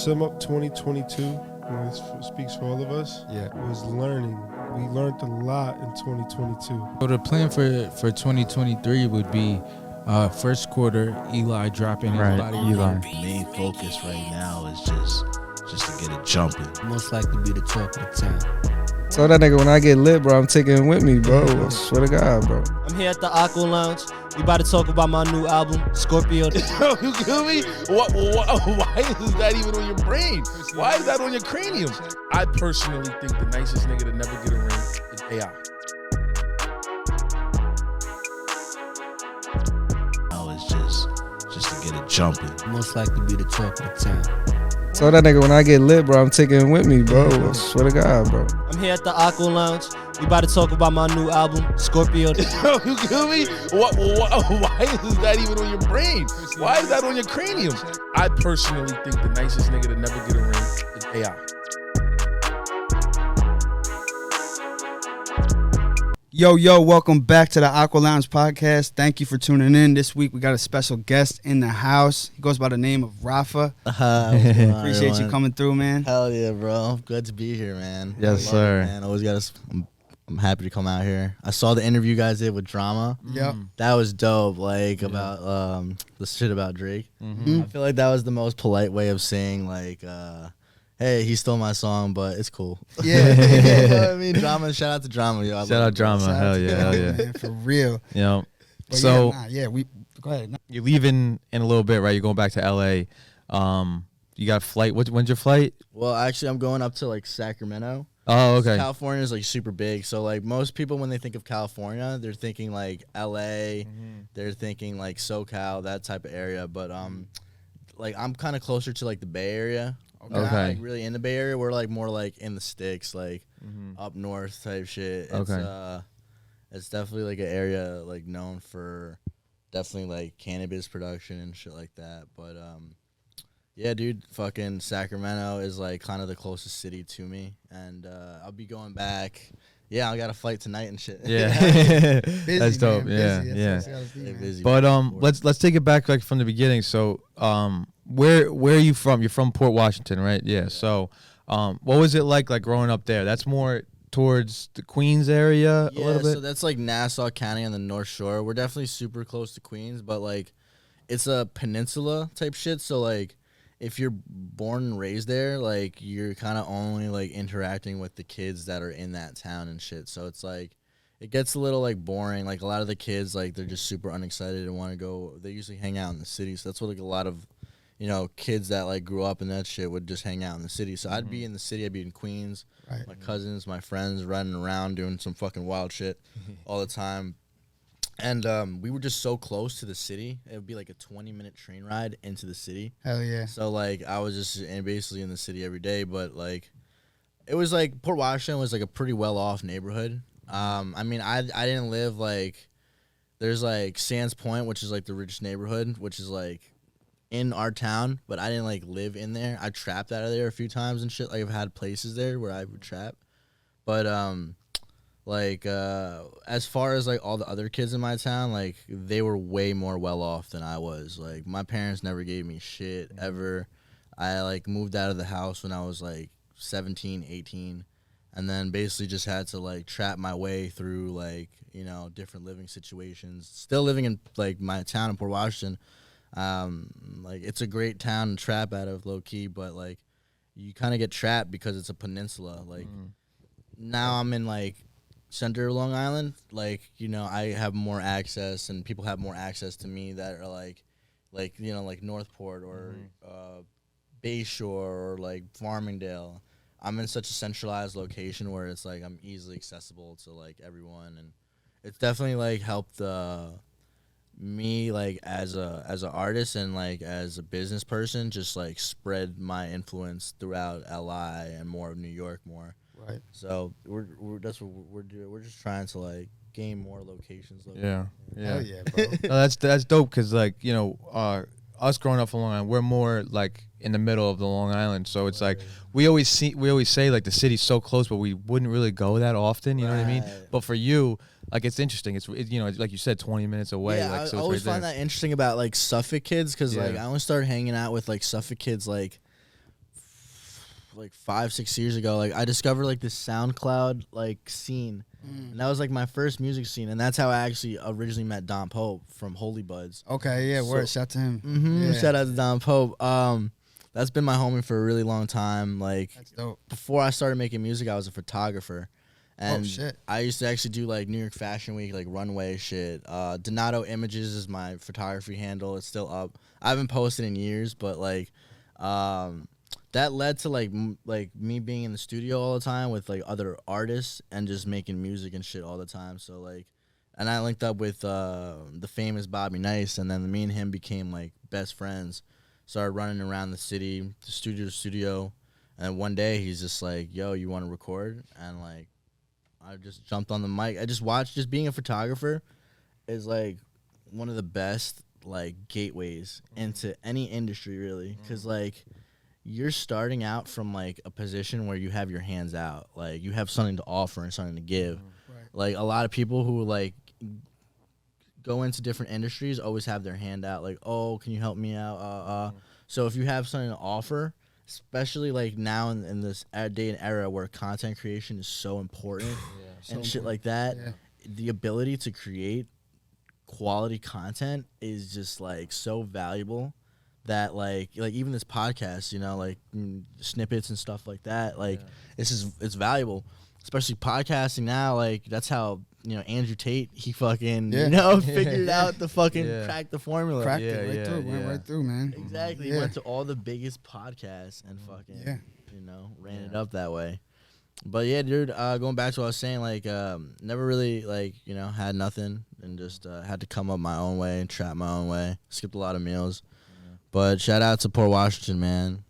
sum up 2022, this speaks for all of us, was learning. We learned a lot in 2022. So the plan for 2023 would be first quarter, Eli dropping his body. Main focus right now is just to get it jumping. Most likely be the talk of the town. So that nigga, when I get lit, bro, I'm taking it with me, bro. I swear to God, bro. I'm here at the Aqua Lounge. We about to talk about my new album, Scorpio. You kill me? Why is that even on your brain? Why is that on your cranium? I personally think the nicest nigga to never get a ring is AI. No, it's just to get it jumping. Most likely be the talk of the town. So that nigga, when I get lit, bro, I'm taking it with me, bro. I swear to God, bro. I'm here at the Aqua Lounge. We about to talk about my new album, Scorpio. You kill me? Why is that even on your brain? Why is that on your cranium? I personally think the nicest nigga to never get a ring is AI. Yo, welcome back to the Aqua Lounge podcast. Thank you for tuning in. This week we got a special guest in the house. He goes by the name of Rafa. Appreciate you coming through, man. Hell yeah, bro. Glad to be here, man. Yes, sir. Man, always got us. I'm happy to come out here. I saw the interview you guys did with Drama. Yep. That was dope. Like about the shit about Drake. Mm-hmm. I feel like that was the most polite way of saying like, hey, he stole my song, but it's cool. Yeah. You know what I mean? Drama. Shout out to Drama, yo. Shout out Drama. Hell yeah. Man, for real. You know, But so we go ahead. you're leaving in a little bit, right? You're going back to LA. You got a flight. When's your flight? Well, actually, I'm going up to like Sacramento. Oh, okay. California is like super big, so like most people when they think of California, they're thinking like LA, they're thinking like SoCal, that type of area. But like I'm kind of closer to like the Bay Area. Okay. Not like really in the Bay Area. We're like more like in the sticks, like up north type shit. It's definitely like an area like known for definitely like cannabis production and shit like that. But yeah, dude, fucking Sacramento is like kind of the closest city to me, and I'll be going back. Yeah, I got a flight tonight and shit. Yeah, Busy, that's dope. man. Yeah. Busy, But man. let's take it back like from the beginning. So where are you from? You're from Port Washington, right? Yeah. So what was it like growing up there? That's more towards the Queens area a little bit. So that's like Nassau County on the North Shore. We're definitely super close to Queens, but like it's a peninsula type shit. So like if you're born and raised there, like you're kind of only like interacting with the kids that are in that town and shit. So it's like it gets a little like boring. Like a lot of the kids, like they're just super unexcited and want to go. They usually hang out in the city. So that's what like a lot of, you know, kids that like grew up in that shit would just hang out in the city. So I'd be in the city. I'd be in Queens. Right. My cousins, my friends running around doing some fucking wild shit all the time. And we were just so close to the city. It would be like a 20-minute train ride into the city. Hell yeah. So, like, I was just basically in the city every day. But, like, it was, like, Port Washington was, like, a pretty well-off neighborhood. I mean, I didn't live, like, there's, like, Sands Point, which is, like, the richest neighborhood, which is, like, in our town. But I didn't, like, live in there. I trapped out of there a few times and shit. Like, I've had places there where I would trap. But, like, as far as, like, all the other kids in my town, like, they were way more well-off than I was. Like, my parents never gave me shit, ever. I, like, moved out of the house when I was, like, 17, 18, and then basically just had to, like, trap my way through, like, you know, different living situations. Still living in, like, my town in Port Washington. Like, it's a great town to trap out of, low-key, but, like, you kind of get trapped because it's a peninsula. Like, now I'm in, like, center Long Island, like, you know, I have more access and people have more access to me that are like, you know, like Northport or Bayshore or like Farmingdale. I'm in such a centralized location where it's like I'm easily accessible to like everyone, and it's definitely like helped me like as a artist and like as a business person just like spread my influence throughout LI and more of New York more. Right. So that's what we're doing. We're just trying to like gain more locations. Yeah. Hell yeah, bro. No, that's dope because like, you know, us growing up on Long Island, we're more like in the middle of the Long Island, so it's like we always say like the city's so close, but we wouldn't really go that often. You know what I mean? But for you, like it's interesting. It's you know, like you said, 20 minutes away. Yeah, like, so I always find that interesting about like Suffolk kids because like I only started hanging out with like Suffolk kids like like 5-6 years ago, like I discovered like this SoundCloud like scene, and that was like my first music scene, and that's how I actually originally met Don Pope from Holy Buds. Okay, yeah, word. Shout to him. Yeah. Shout out to Don Pope. That's been my homie for a really long time. Like That's dope. before I started making music, I was a photographer. And shit. I used to actually do like New York Fashion Week, like runway shit. Donato Images is my photography handle. It's still up. I haven't posted in years, but like that led to like me being in the studio all the time with like other artists and just making music and shit all the time. So like, and I linked up with the famous Bobby Nice, and then me and him became like best friends. Started running around the city, the studio to studio, and one day he's just like, "Yo, you want to record?" And like, I just jumped on the mic. I just watched. Just being a photographer is like one of the best like gateways into any industry, really, because like you're starting out from like a position where you have your hands out, like you have something to offer and something to give. Right. Like a lot of people who like go into different industries always have their hand out, like, "Oh, can you help me out?" So if you have something to offer, especially like now in this day and era where content creation is so important and shit like that, the ability to create quality content is just like so valuable that like even this podcast, you know, like snippets and stuff like that, like it's valuable, especially podcasting now. Like that's how, you know, Andrew Tate, he fucking you know figured out the fucking cracked the formula, Cracked it right through, went right through, man. Exactly. He went to all the biggest podcasts and fucking you know ran it up that way. But yeah, dude, going back to what I was saying, like never really like, you know, had nothing and just had to come up my own way and trap my own way. Skipped a lot of meals. But shout out to Port Washington, man.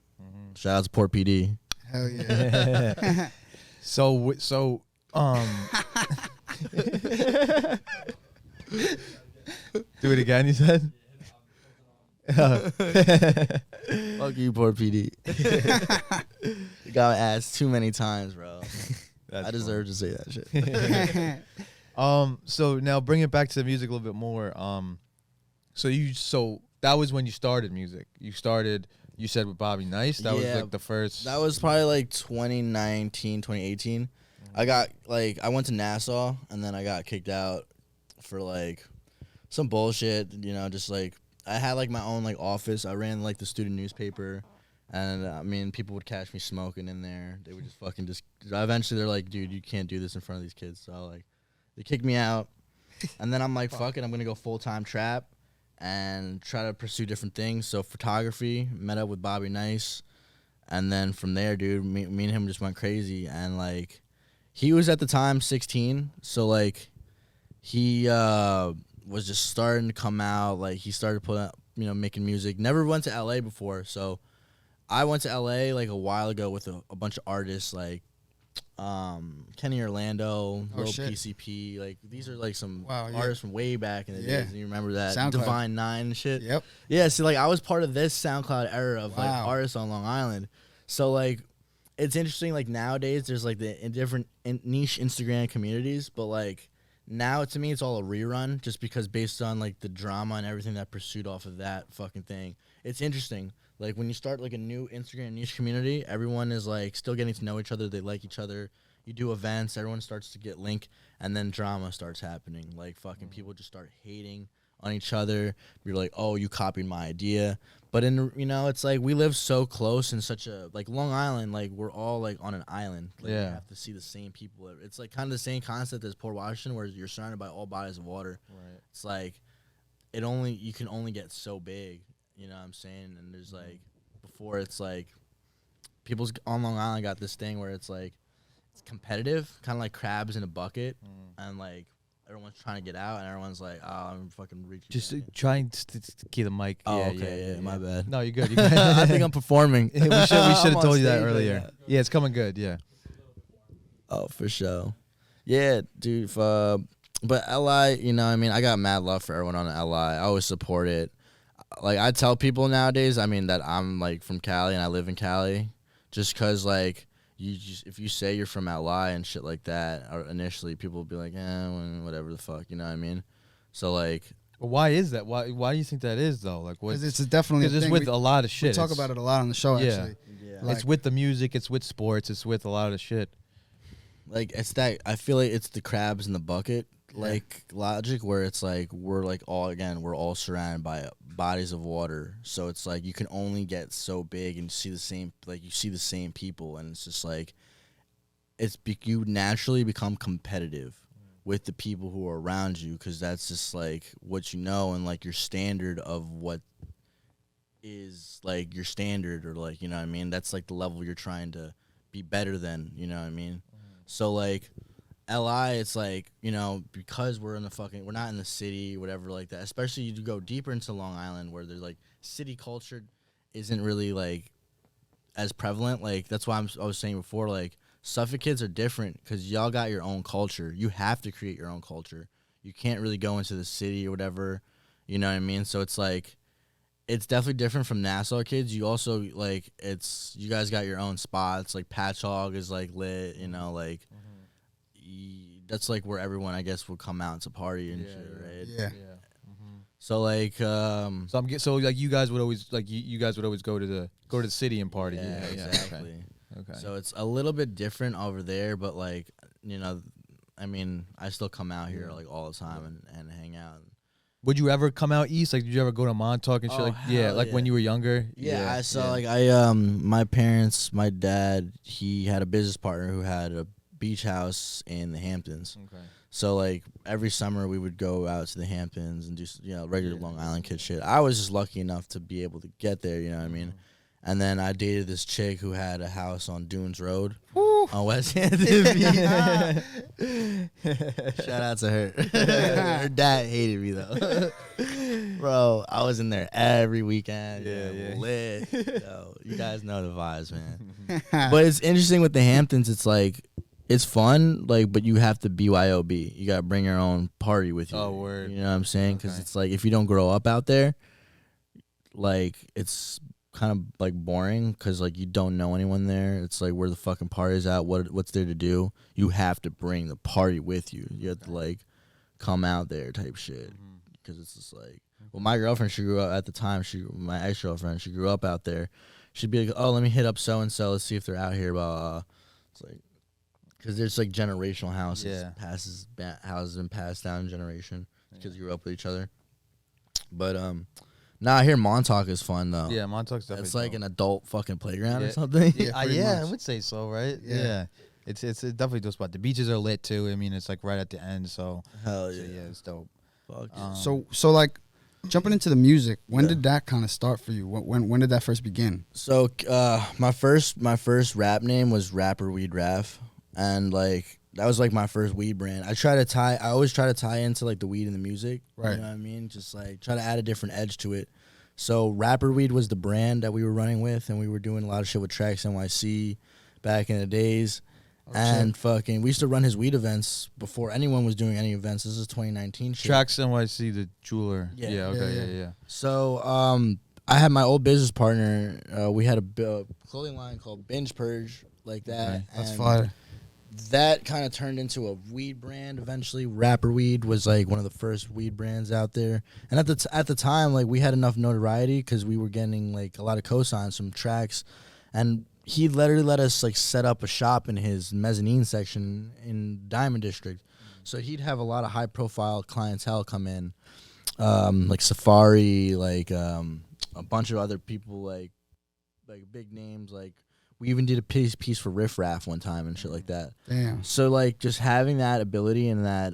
Shout out to Port PD. Hell yeah. So do it again, you said? Fuck you, Port PD. You got my ass too many times, bro. I deserve to say that shit. So now bring it back to the music a little bit more. So that was when you started music. You started, you said, with Bobby Nice. That was like the first. That was probably like 2019, 2018. I got like, I went to Nassau and then I got kicked out for like some bullshit, you know, just like I had like my own like office. I ran like the student newspaper, and I mean, people would catch me smoking in there. They would just fucking eventually they're like, "Dude, you can't do this in front of these kids." So like they kicked me out. And then I'm like, fuck it, I'm gonna go full-time trap and try to pursue different things. So photography, met up with Bobby Nice, and then from there, dude, me and him just went crazy. And like, he was at the time 16, so like, he was just starting to come out. Like, he started putting, you know, making music. Never went to LA before, so I went to LA like a while ago with a bunch of artists like Kenny Orlando, Lil PCP. Like, these are like some artists from way back in the days. You remember that? SoundCloud. Divine Nine and shit. Yep. Yeah, so like I was part of this SoundCloud era of like artists on Long Island. So like it's interesting, like nowadays there's like the different niche Instagram communities, but like now to me it's all a rerun just because based on like the drama and everything that pursued off of that fucking thing. It's interesting. Like when you start like a new Instagram niche community, everyone is like still getting to know each other. They like each other. You do events, everyone starts to get linked, and then drama starts happening. Like fucking people just start hating on each other. You're like, oh, you copied my idea. But in, you know, it's like we live so close in such a, like Long Island, like we're all like on an island. Like, you have to see the same people. It's like kind of the same concept as Port Washington, where you're surrounded by all bodies of water. Right. It's like you can only get so big. You know what I'm saying? And there's like, before it's like, people's on Long Island got this thing where it's like, it's competitive, kind of like crabs in a bucket. And like, everyone's trying to get out and everyone's like, oh, I'm fucking reaching. Just trying to keep the mic. Oh, yeah, my bad. No, you're good. You're good. I think I'm performing. we should have told you that earlier. Right. Yeah, it's coming good, yeah. Oh, for sure. Yeah, dude. But LI, you know, I mean, I got mad love for everyone on LI. I always support it. Like, I tell people nowadays, I mean, that I'm, like, from Cali and I live in Cali. Just because, like, if you say you're from LI and shit like that, or initially people will be like, whatever the fuck, you know what I mean? So, like, But why is that? Why do you think that is though? Like what? Because it's definitely Because it's with a lot of shit. We talk about it a lot on the show. Yeah. Actually, Yeah. It's with the music. It's with sports. It's with a lot of shit. Like it's that I feel like it's the crabs in the bucket like logic where it's like we're all surrounded by bodies of water, so it's like you can only get so big and see the same people, and it's just like you naturally become competitive with the people who are around you because that's just like what you know and like your standard of what is like your standard or like, you know what I mean, that's like the level you're trying to be better than, you know what I mean. So like LI, it's like, you know, because we're not in the city, whatever like that. Especially you go deeper into Long Island where there's like city culture isn't really like as prevalent. Like that's why I was saying before, like Suffolk kids are different because y'all got your own culture. You have to create your own culture. You can't really go into the city or whatever, you know what I mean. So it's like it's definitely different from Nassau kids. You also like you guys got your own spots. Like Patchogue is like lit, you know, like. That's like where everyone I guess will come out to party and shit, right? Yeah. So like, so like you guys would always you guys would always go to the city and party. Yeah, exactly. Okay. So it's a little bit different over there, but like, you know, I mean, I still come out here like all the time and hang out. Would you ever come out east? Like, did you ever go to Montauk and shit? Like, when you were younger. Yeah, I saw like my parents, my dad, he had a business partner who had a beach house in the Hamptons. Okay. So like every summer we would go out to the Hamptons and do regular Long Island kid shit. I was just lucky enough to be able to get there, you know what I mean? And then I dated this chick who had a house on Dunes Road on West Hampton. Shout out to her. Her dad hated me though. Bro, I was in there every weekend. Yeah. Lit. Yo, you guys know the vibes, man. But it's interesting with the Hamptons, it's like it's fun, like, but you have to BYOB. You gotta bring your own party with you. Oh, word. You know what I'm saying? Because it's like if you don't grow up out there, like it's kind of like boring because like you don't know anyone there. It's like where the fucking party's at. What's there to do? You have to bring the party with you. You have to like come out there type shit because it's just like. Well, my girlfriend, she grew up at the time. My ex-girlfriend, she grew up out there. She'd be like, "Oh, let me hit up so and so. Let's see if they're out here." Blah. It's like. Because there's like generational houses, houses been passed down generation because you grew up with each other. But I hear Montauk is fun though. Yeah, Montauk's definitely. It's like fun. an adult fucking playground or something. Yeah, I would say so, right? Yeah. It's definitely a dope spot. The beaches are lit too. I mean, it's like right at the end, so Hell yeah, it's dope. Fuck yeah. So like jumping into the music, when did that kind of start for you? When did that first begin? So my first rap name was Rapper Weed Raf. And like that was like my first weed brand. I always try to tie into like the weed and the music. Right. You know what I mean? Just like try to add a different edge to it. So Rapper Weed was the brand that we were running with, and we were doing a lot of shit with Tracks NYC back in the days. We used to run his weed events before anyone was doing any events. This is 2019 shit. Tracks NYC, the jeweler. Yeah. Okay. So I had my old business partner. We had a clothing line called Binge Purge, like that. Okay. That's fire. That kind of turned into a weed brand eventually. Rapper Weed was like one of the first weed brands out there. And at the time, like we had enough notoriety because we were getting like a lot of cosigns from Tracks. And he literally let us like set up a shop in his mezzanine section in Diamond District. So he'd have a lot of high profile clientele come in, like Safari, like a bunch of other people, like big names, like. We even did a piece for Riff Raff one time and shit like that. Damn. So like just having that ability and that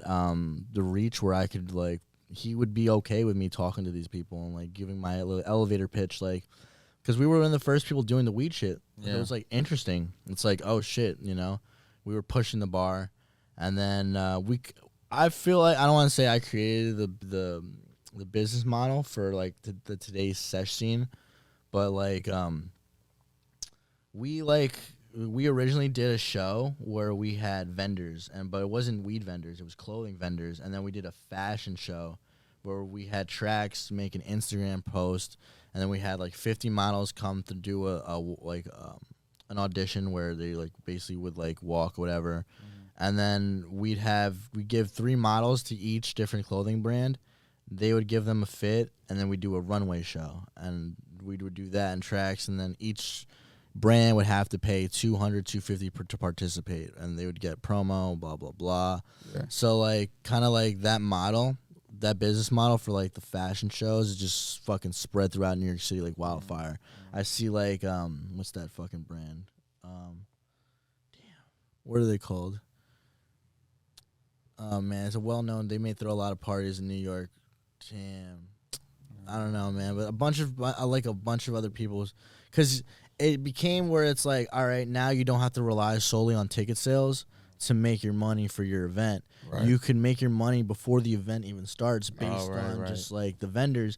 the reach where I could like he would be okay with me talking to these people and like giving my little elevator pitch, like because we were one of the first people doing the weed shit. Yeah. It was like interesting. It's like, oh shit, you know, we were pushing the bar, and then I feel like I don't want to say I created the business model for like the today's sesh scene, but like we originally did a show where we had vendors, but it wasn't weed vendors, it was clothing vendors, and then we did a fashion show where we had Tracks make an Instagram post, and then we had like 50 models come to do an audition where they like basically would like walk or whatever, and then we'd give 3 models to each different clothing brand, they would give them a fit, and then we'd do a runway show, and we would do that in tracks, and then each brand would have to pay $200-$250 to participate, and they would get promo, blah blah blah. Yeah. So like kind of like that model, that business model for like the fashion shows is just fucking spread throughout New York City like wildfire. I see like what's that fucking brand? What are they called? Oh man, it's a well-known. They may throw a lot of parties in New York. Damn, I don't know, man. But I like a bunch of other people's, because it became where it's like, all right, now you don't have to rely solely on ticket sales to make your money for your event. Right. You can make your money before the event even starts based on right. just like the vendors.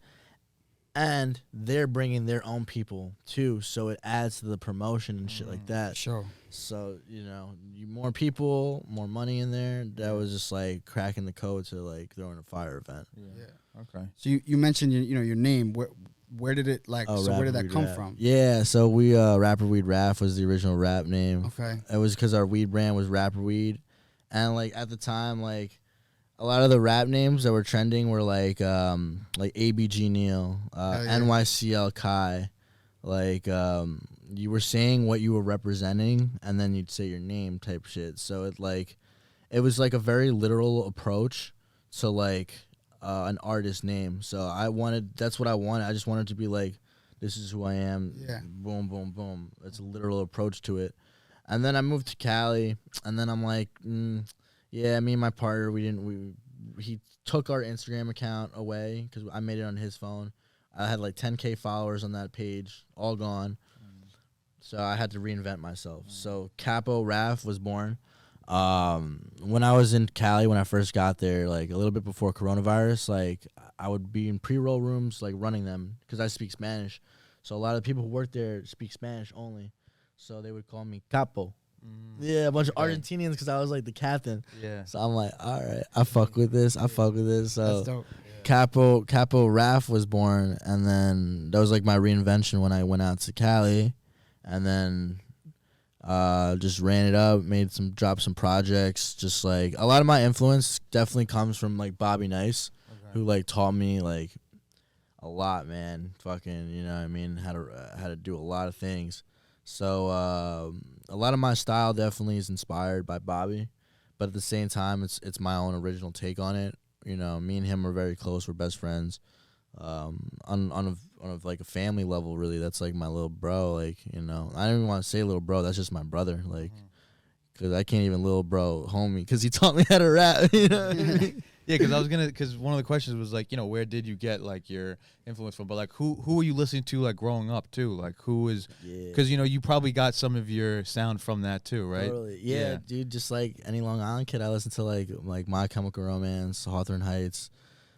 And they're bringing their own people too, so it adds to the promotion and shit like that. Sure. So, more people, more money in there. That was just like cracking the code to like throwing a fire event. Yeah. Okay. So you mentioned your name. Where did it like? Oh, so where did that Rapper come Weed Rap. from? Yeah, so we Rapper Weed Raf was the original rap name. Okay. It was because our weed brand was Rapper Weed, and like at the time, like a lot of the rap names that were trending were like ABG Neal, yeah. NYCL Kai, like you were saying what you were representing, and then you'd say your name type shit. So it was like a very literal approach to like an artist name. So that's what I wanted. I just wanted to be like, this is who I am. Yeah. Boom, boom, boom. It's a literal approach to it. And then I moved to Cali, and then I'm like, yeah, me and my partner, he took our Instagram account away because I made it on his phone. I had like 10K followers on that page, all gone. So I had to reinvent myself. So Capo Raf was born. When I was in Cali, when I first got there, like a little bit before coronavirus, like I would be in pre-roll rooms, like running them because I speak Spanish. So a lot of the people who work there speak Spanish only. So they would call me Capo. Yeah, a bunch of Argentinians because I was like the captain. Yeah. So I'm like, all right, I fuck with this. So That's dope. Capo Raf was born, and then that was like my reinvention when I went out to Cali, and then just ran it up, dropped some projects. Just like a lot of my influence definitely comes from like Bobby Nice, who like taught me like a lot, man. Fucking, you know what I mean, how to do a lot of things. So a lot of my style definitely is inspired by Bobby, but at the same time, it's my own original take on it. You know, me and him are very close. We're best friends. On a like a family level, really, that's like my little bro. Like, you know, I don't even want to say little bro. That's just my brother. Like, because I can't even little bro homie because he taught me how to rap. You know what I mean? Yeah, because one of the questions was like, you know, where did you get like your influence from? But like, who were you listening to like growing up too? Like, who is? Because you know, you probably got some of your sound from that too, right? Totally. Yeah, dude. Just like any Long Island kid, I listened to like My Chemical Romance, Hawthorne Heights,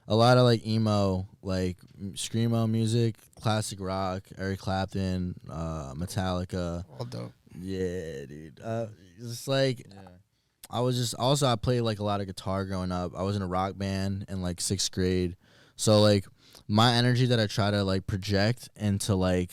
a lot of like emo, like screamo music, classic rock, Eric Clapton, Metallica. All dope. Yeah, dude. Just like. Yeah. I played like a lot of guitar growing up. I was in a rock band in like 6th grade. So like my energy that I try to like project into like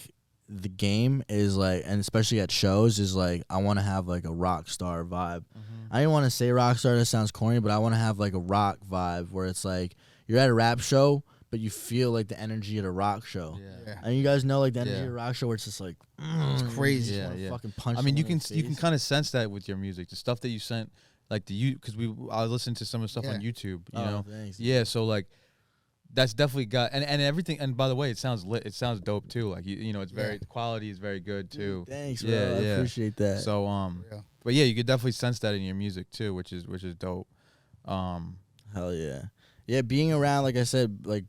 the game is like, and especially at shows, is like I want to have like a rock star vibe. I didn't want to say rock star, that sounds corny, but I want to have like a rock vibe where it's like you're at a rap show, but you feel like the energy at a rock show. Yeah. And you guys know like the energy at a rock show where it's just like it's crazy. Yeah. Fucking punch. I mean, you can kind of sense that with your music, the stuff that you sent, like because I listened to some of the stuff on YouTube. You know, thanks. Yeah. So like, that's definitely got and everything. And by the way, it sounds lit. It sounds dope too. Like you know, it's very the quality is very good too. Thanks, bro. I appreciate that. So but yeah, you could definitely sense that in your music too, which is dope. Hell yeah. Yeah, being around, like I said, like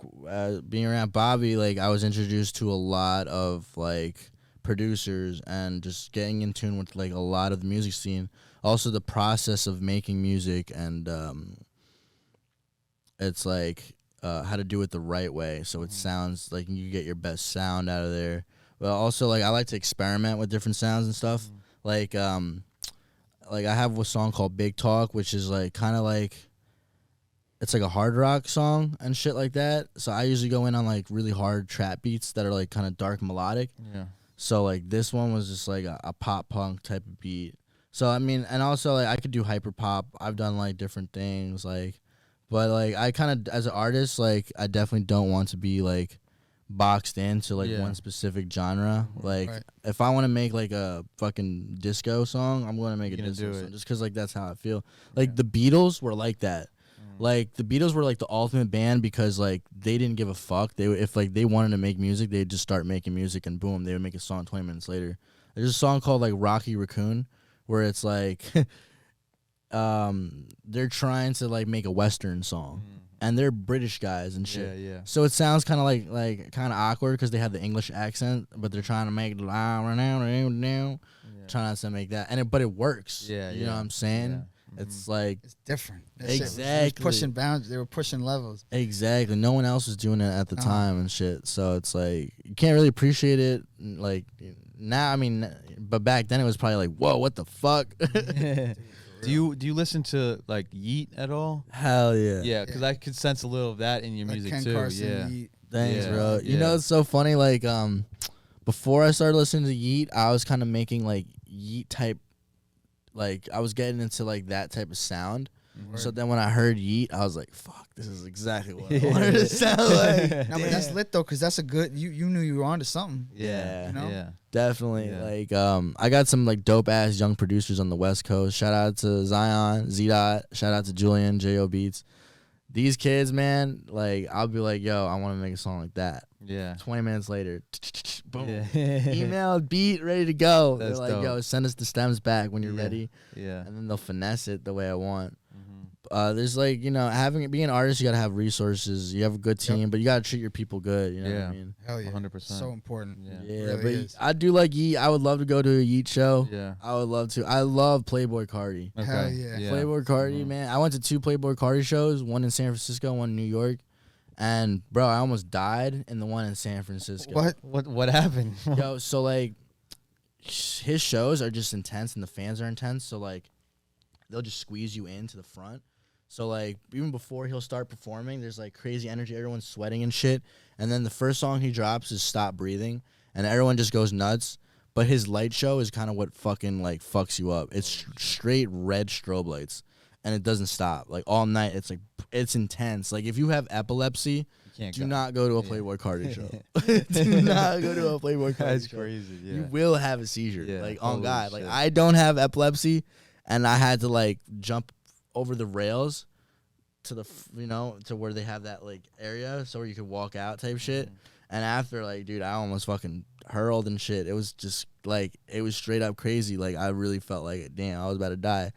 being around Bobby, like I was introduced to a lot of like producers and just getting in tune with like a lot of the music scene. Also, the process of making music and it's like how to do it the right way, so it sounds like you get your best sound out of there. But also, like I like to experiment with different sounds and stuff. Like I have a song called Big Talk, which is like kind of like. It's like a hard rock song and shit like that. So I usually go in on like really hard trap beats that are like kind of dark melodic. Yeah. So like this one was just like a pop punk type of beat. So I mean, and also like I could do hyper pop. I've done like different things like, But like I kind of, as an artist, like I definitely don't want to be like boxed into like one specific genre. Like if I want to make like a fucking disco song, I'm going to make a disco song just because like that's how I feel. Like the Beatles were like that. Like the Beatles were like the ultimate band because like they didn't give a fuck. If like they wanted to make music, they'd just start making music and boom, they would make a song 20 minutes later. There's a song called like Rocky Raccoon where it's like they're trying to like make a Western song. And they're British guys and shit. Yeah. So it sounds kind of like kind of awkward because they have the English accent, but they're trying to make trying not to make that, but it works. Yeah, you know what I'm saying? Yeah. It's like it's different. Exactly. Pushing boundaries. They were pushing levels. Exactly. No one else was doing it at the time and shit. So it's like you can't really appreciate it. Like now, I mean, but back then it was probably like, whoa, what the fuck? Do you listen to like Yeet at all? Hell yeah. Yeah, because I could sense a little of that in your like music Ken too. Carson, yeah. Yeet. Thanks, bro. You know, it's so funny. Like, before I started listening to Yeet, I was kind of making like Yeet type, like I was getting into like that type of sound. So then when I heard Yeet, I was like, fuck, this is exactly what I wanted to sound like. No, but that's lit though, because that's a good, you knew you were onto something. Yeah. You know? Yeah. Definitely. Yeah. Like, I got some like dope ass young producers on the West Coast. Shout out to Zion, Z-Dot. Shout out to Julian, J.O. Beats. These kids, man, like, I'll be like, yo, I want to make a song like that. Yeah. 20 minutes later, boom. Email, beat, ready to go. They're like, dope. Yo, send us the stems back when you're ready. Yeah. And then they'll finesse it the way I want. There's like, you know, being an artist, you gotta have resources. You have a good team, but you gotta treat your people good. You know what I mean? Hell yeah, 100%. So important. Yeah, really but is. I do like Yeet. I would love to go to a Yeet show. Yeah, I would love to. I love Playboy Cardi. Okay. Hell yeah. Playboy Cardi, man. I went to 2 Playboy Cardi shows, one in San Francisco, one in New York. And bro, I almost died in the one in San Francisco. What happened? Yo, so like his shows are just intense and the fans are intense, so like they'll just squeeze you into the front. So like even before he'll start performing, there's like crazy energy, everyone's sweating and shit. And then the first song he drops is Stop Breathing, and everyone just goes nuts. But his light show is kind of what fucking like fucks you up. It's straight red strobe lights, and it doesn't stop like all night. It's like it's intense. Like if you have epilepsy, do not go to a Playboy Cardi show. Do not go to a Playboy Cardi That's show. crazy. Yeah. You will have a seizure. Yeah. Like on God. Shit. Like I don't have epilepsy, and I had to like jump over the rails to the to where they have that like area so where you could walk out type shit. And after, like, dude, I almost fucking hurled and shit. It was just like, it was straight up crazy. Like I really felt like, damn, I was about to die.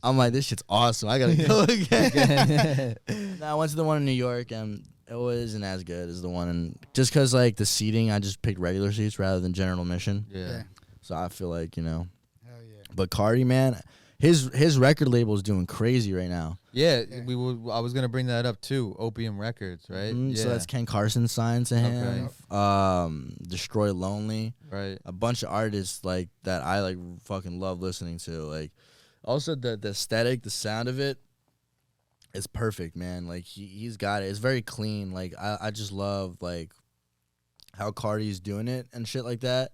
I'm like, this shit's awesome, I gotta go again. Now I went to the one in New York, and it wasn't as good as the one in, just because like the seating, I just picked regular seats rather than general admission. Yeah. So I feel like, Hell yeah. But Cardi, man, his record label is doing crazy right now. Yeah, I was gonna bring that up too. Opium Records, right? Yeah. So that's Ken Carson signed to him. Okay. Destroy Lonely. Right. A bunch of artists like that I like fucking love listening to. Like, also the aesthetic, the sound of it is perfect, man. Like he's got it. It's very clean. Like I just love like how Cardi's doing it and shit like that.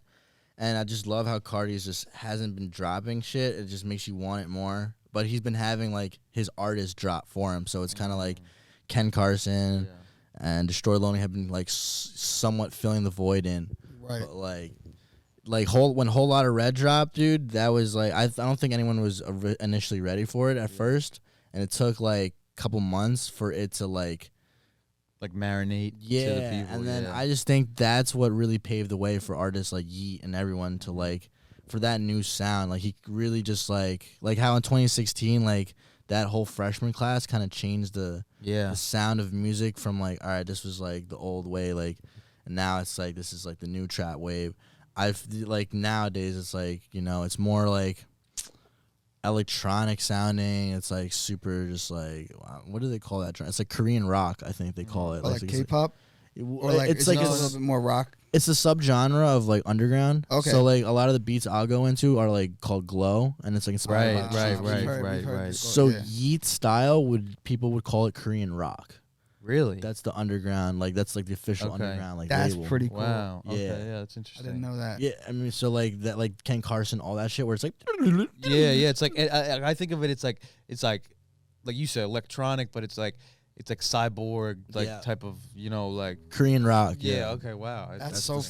And I just love how Cardi's just hasn't been dropping shit. It just makes you want it more. But he's been having like his artists drop for him, so it's kind of like Ken Carson and Destroy Lonely have been like somewhat filling the void in. Right. But like when Whole Lotta Red dropped, dude, that was like I don't think anyone was initially ready for it at first, and it took like a couple months for it to like marinate to the people. And then I just think that's what really paved the way for artists like Yeet and everyone to like for that new sound. Like he really just like how in 2016 like that whole freshman class kind of changed the sound of music from like, all right, this was like the old way, like, and now it's like this is like the new trap wave. Like nowadays it's like, you know, it's more like electronic sounding. It's like super just like, what do they call that? It's like Korean rock, I think they call it. Like K-pop? Or like it's like a little bit more rock. It's a subgenre of like underground. Okay. So like a lot of the beats I'll go into are like called glow, and it's like inspired right. So Yeet style people would call it Korean rock. Really? That's the underground, like that's like the official underground like that's label. pretty cool. Wow. Okay, yeah, that's interesting. I didn't know that. Yeah, I mean, so like that, like Ken Carson, all that shit, where it's like yeah, it's like I think of it. It's like you said, electronic, but it's like it's like cyborg like Yeah. type of like Korean rock. yeah. Okay, wow. That's the so fucking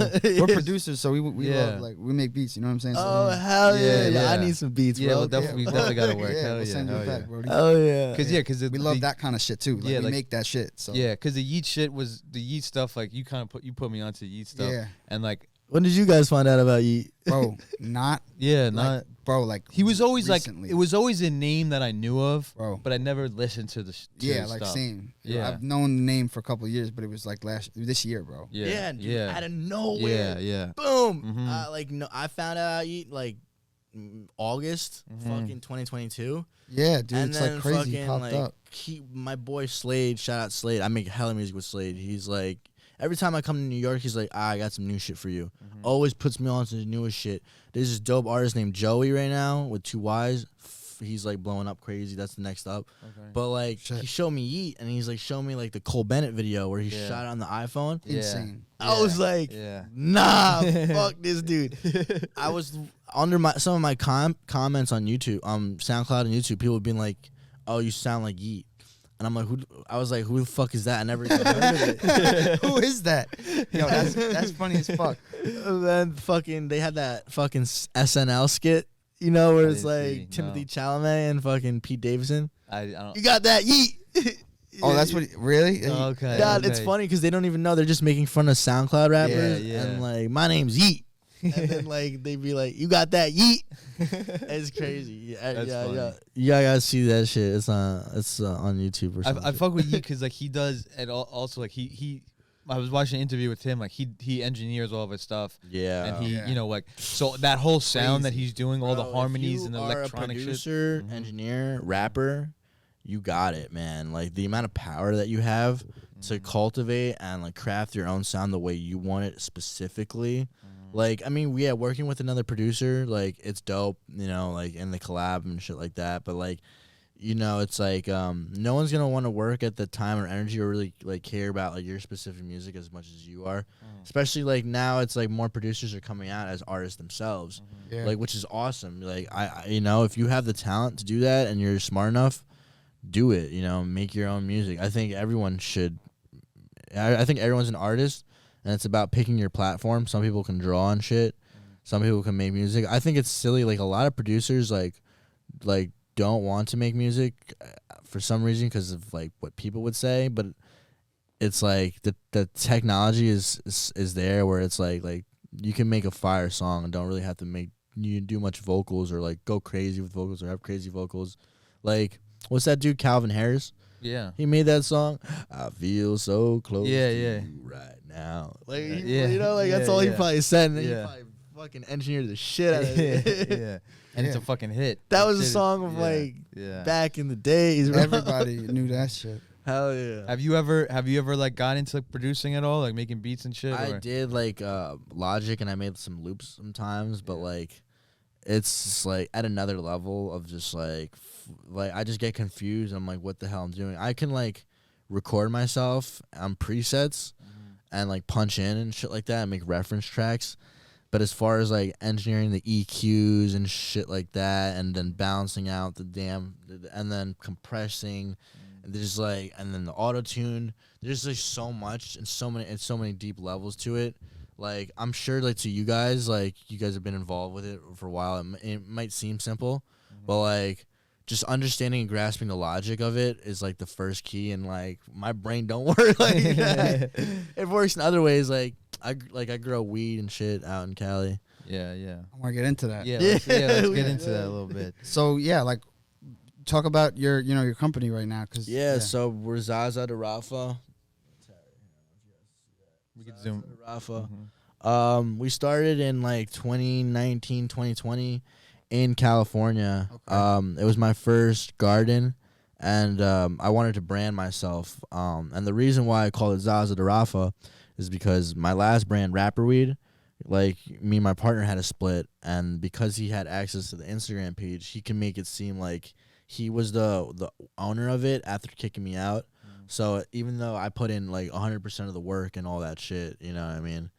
style. cool. We're producers, so we Yeah. love, like, we make beats. You know what I'm saying? So, Oh hell yeah. Yeah, I yeah. need some beats, Yeah, bro. we'll definitely gotta work. yeah, Hell we'll yeah, send you hell back, yeah. bro. Oh yeah. Because we love that kind of shit too. Like, Yeah, we like- make that shit. So Yeah, because the yeet shit was the yeet stuff. Like you put me onto yeet stuff. Yeah. And like When did you guys find out about Yeet? bro, not yeah, like, not bro, like he was always recently. like it was always a name that I knew of, Bro. but I never listened to the yeah, the like stuff. same. Yeah. I've known the name for a couple of years, but it was like this year, bro. Yeah, dude, yeah, out of nowhere. yeah. Boom. Mhm. Like no, I found out about Yeet like August, fucking 2022. Yeah, dude, And it's then like crazy. He fucking popped like up. my boy Slade, shout out Slade. I make hella music with Slade. He's like every time I come to New York, he's like, I got some new shit for you. Always puts me on to the newest shit. There's this dope artist named Joey right now with 2 Y's. He's like blowing up crazy. That's the next up. Okay. But like Shit. he showed me Yeet and he's like showing me like the Cole Bennett video where he Yeah. shot it on the iPhone. Yeah. Insane. I was like, Yeah. nah, fuck this dude. I was under some of my comments on YouTube, SoundCloud and YouTube, people being like, "Oh, you sound like Yeet," and I'm like, "Who?" I was like, "Who the fuck is that?" I never even heard of it. Who is that? Yo, that's funny as fuck. And then fucking they had that fucking SNL skit, you know, where I it's didn't like see, Timothy no. Chalamet and fucking Pete Davidson. I don't. You got that Yeet? Oh, that's what. Really? Okay. God, it's funny because they don't even know. They're just making fun of SoundCloud rappers. Yeah. And like, my name's Yeet. And then like they'd be like, "You got that Yeet?" It's crazy. Yeah, That's yeah, funny. yeah. You gotta see that shit. It's on YouTube or something. I fuck with you because like he does, and also like he. I was watching an interview with him. Like he engineers all of his stuff. Yeah. And he, Yeah. like so that whole sound that Crazy. he's doing, all the Bro, if harmonies you and the are electronic a shit. producer, engineer, rapper, you got it, man. Like the amount of power that you have to cultivate and like craft your own sound the way you want it specifically. Like, I mean, yeah, working with another producer, like it's dope, like in the collab and shit like that. But like, it's like no one's gonna want to work at the time or energy or really like care about like your specific music as much as you are. Especially like now, it's like more producers are coming out as artists themselves, Yeah. like which is awesome. Like I if you have the talent to do that and you're smart enough, do it. Make your own music. I think everyone should. I think everyone's an artist, and it's about picking your platform. Some people can draw on shit. Some people can make music. I think it's silly. Like a lot of producers, like don't want to make music for some reason because of like what people would say. But it's like the technology is there where it's like you can make a fire song and don't really have to do much vocals or like go crazy with vocals or have crazy vocals. Like what's that dude Calvin Harris? Yeah. He made that song. I feel so close Yeah, to yeah. you right now. Like, Yeah. that's Yeah, all he yeah. probably said. And then Yeah. he probably fucking engineered the shit out of it. yeah. And it's a fucking hit. That was a Shit is- song of yeah, like yeah. back in the days. Bro. Everybody knew that shit. Hell yeah. Have you ever like got into like, producing at all, like making beats and shit? I or? did like Logic and I made some loops sometimes, but like it's just, like at another level of just like I just get confused. I'm like, what the hell I'm doing? I can like record myself on presets and like punch in and shit like that and make reference tracks. But as far as like engineering the EQs and shit like that, and then balancing out and then compressing, and there's like, and then the auto tune, there's like so much and so many deep levels to it. Like I'm sure like to you guys, like you guys have been involved with it for a while. It might seem simple, but like just understanding and grasping the logic of it is like the first key. And like my brain don't work like that. It works in other ways. Like I grow weed and shit out in Cali. Yeah. I want to get into that. Yeah. Let's Yeah. get into that a little bit. So yeah, like talk about your your company right now, cause Yeah. So we're ZaZa to Rafa. We could zoom. Rafa. We started in like 2019, 2020 in California. Okay. It was my first garden, and I wanted to brand myself. And the reason why I call it ZaZa to Rafa is because my last brand, Rapper Weed, like me and my partner had a split, and because he had access to the Instagram page, he can make it seem like he was the owner of it after kicking me out. So even though I put in like 100% of the work and all that shit, you know what I mean?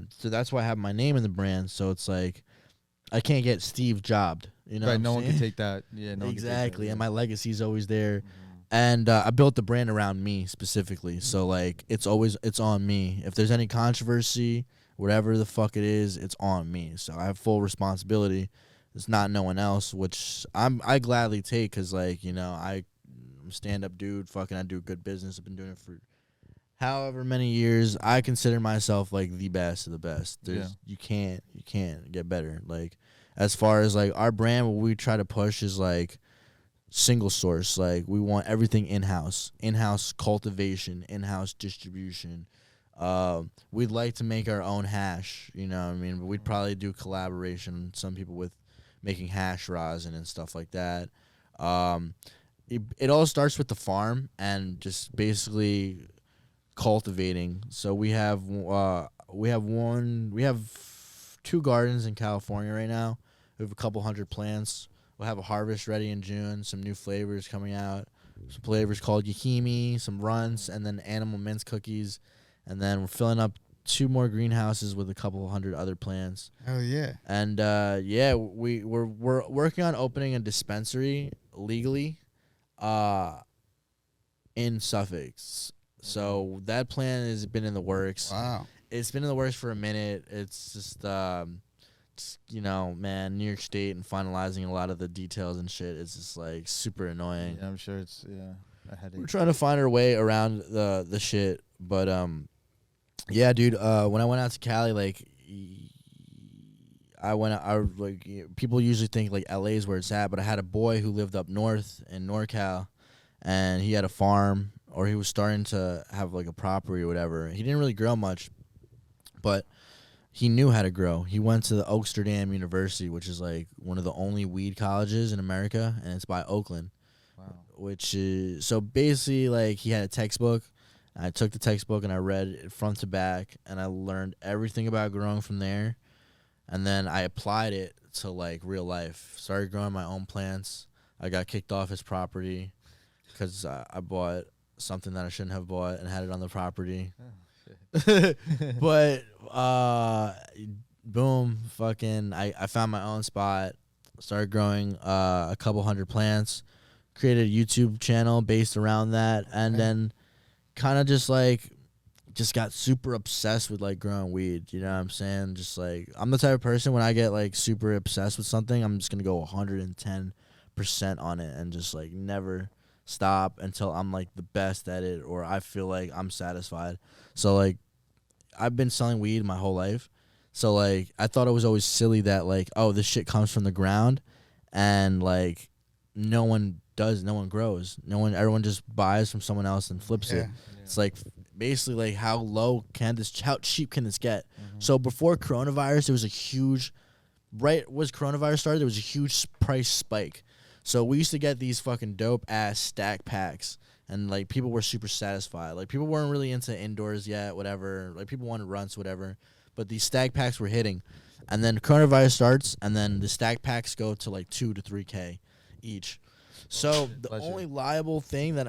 So that's why I have my name in the brand. So it's like I can't get Steve jobbed, you know? Right. what No I'm one can saying? take that. Yeah. No one can take that, Exactly. yeah. And my legacy's always there. And I built the brand around me specifically. So, like, it's on me. If there's any controversy, whatever the fuck it is, it's on me. So I have full responsibility. It's not no one else, which I gladly take because, like, you know, I'm a stand-up dude. Fucking I do good business. I've been doing it for however many years. I consider myself, like, the best of the best. You can't get better. Like, as far as, like, our brand, what we try to push is, like, single source. Like, we want everything in-house cultivation, in-house distribution. We'd like to make our own hash, you know what I mean? But we'd probably do collaboration, some people with making hash rosin and stuff like that. It all starts with the farm and just basically cultivating. So we have 2 gardens in California right now. We have a couple hundred plants. We'll have a harvest ready in June, some new flavors coming out. Some flavors called Yahimi, some runts, and then animal mince cookies. And then we're filling up 2 more greenhouses with a couple hundred other plants. Hell yeah. And we're working on opening a dispensary legally in Suffolk. So that plan has been in the works. Wow. It's been in the works for a minute. It's just you know, man, New York State and finalizing a lot of the details and shit is just, like, super annoying. Yeah, I'm sure it's a headache. We're trying to find our way around the shit, but yeah, dude. When I went out to Cali, like, people usually think, like, LA is where it's at, but I had a boy who lived up north in NorCal, and he had a farm, or he was starting to have, like, a property or whatever. He didn't really grow much, but he knew how to grow. He went to the Octane University, which is, like, one of the only weed colleges in America, and it's by Oakland. Wow. Which is, so basically, like, he had a textbook. I took the textbook and I read it front to back, and I learned everything about growing from there. And then I applied it to, like, real life. Started growing my own plants. I got kicked off his property because I bought something that I shouldn't have bought and had it on the property. But boom, fucking I found my own spot, started growing a couple hundred plants, created a YouTube channel based around that, and then kind of just got super obsessed with, like, growing weed, you know what I'm saying? Just, like, I'm the type of person, when I get, like, super obsessed with something, I'm just gonna go 110% on it and just, like, never stop until I'm, like, the best at it, or I feel like I'm satisfied. So, like, I've been selling weed my whole life, so, like, I thought it was always silly that, like, oh, this shit comes from the ground, and, like, no one grows, everyone just buys from someone else and flips it. It's like, basically, like, how cheap can this get? So before coronavirus, there was a huge, coronavirus started, there was a huge price spike. So we used to get these fucking dope ass stack packs, and, like, people were super satisfied. Like, people weren't really into indoors yet, whatever. Like, people wanted runts, whatever. But these stack packs were hitting, and then coronavirus starts, and then the stack packs go to, like, $2,000 to $3,000 each. So the only liable thing that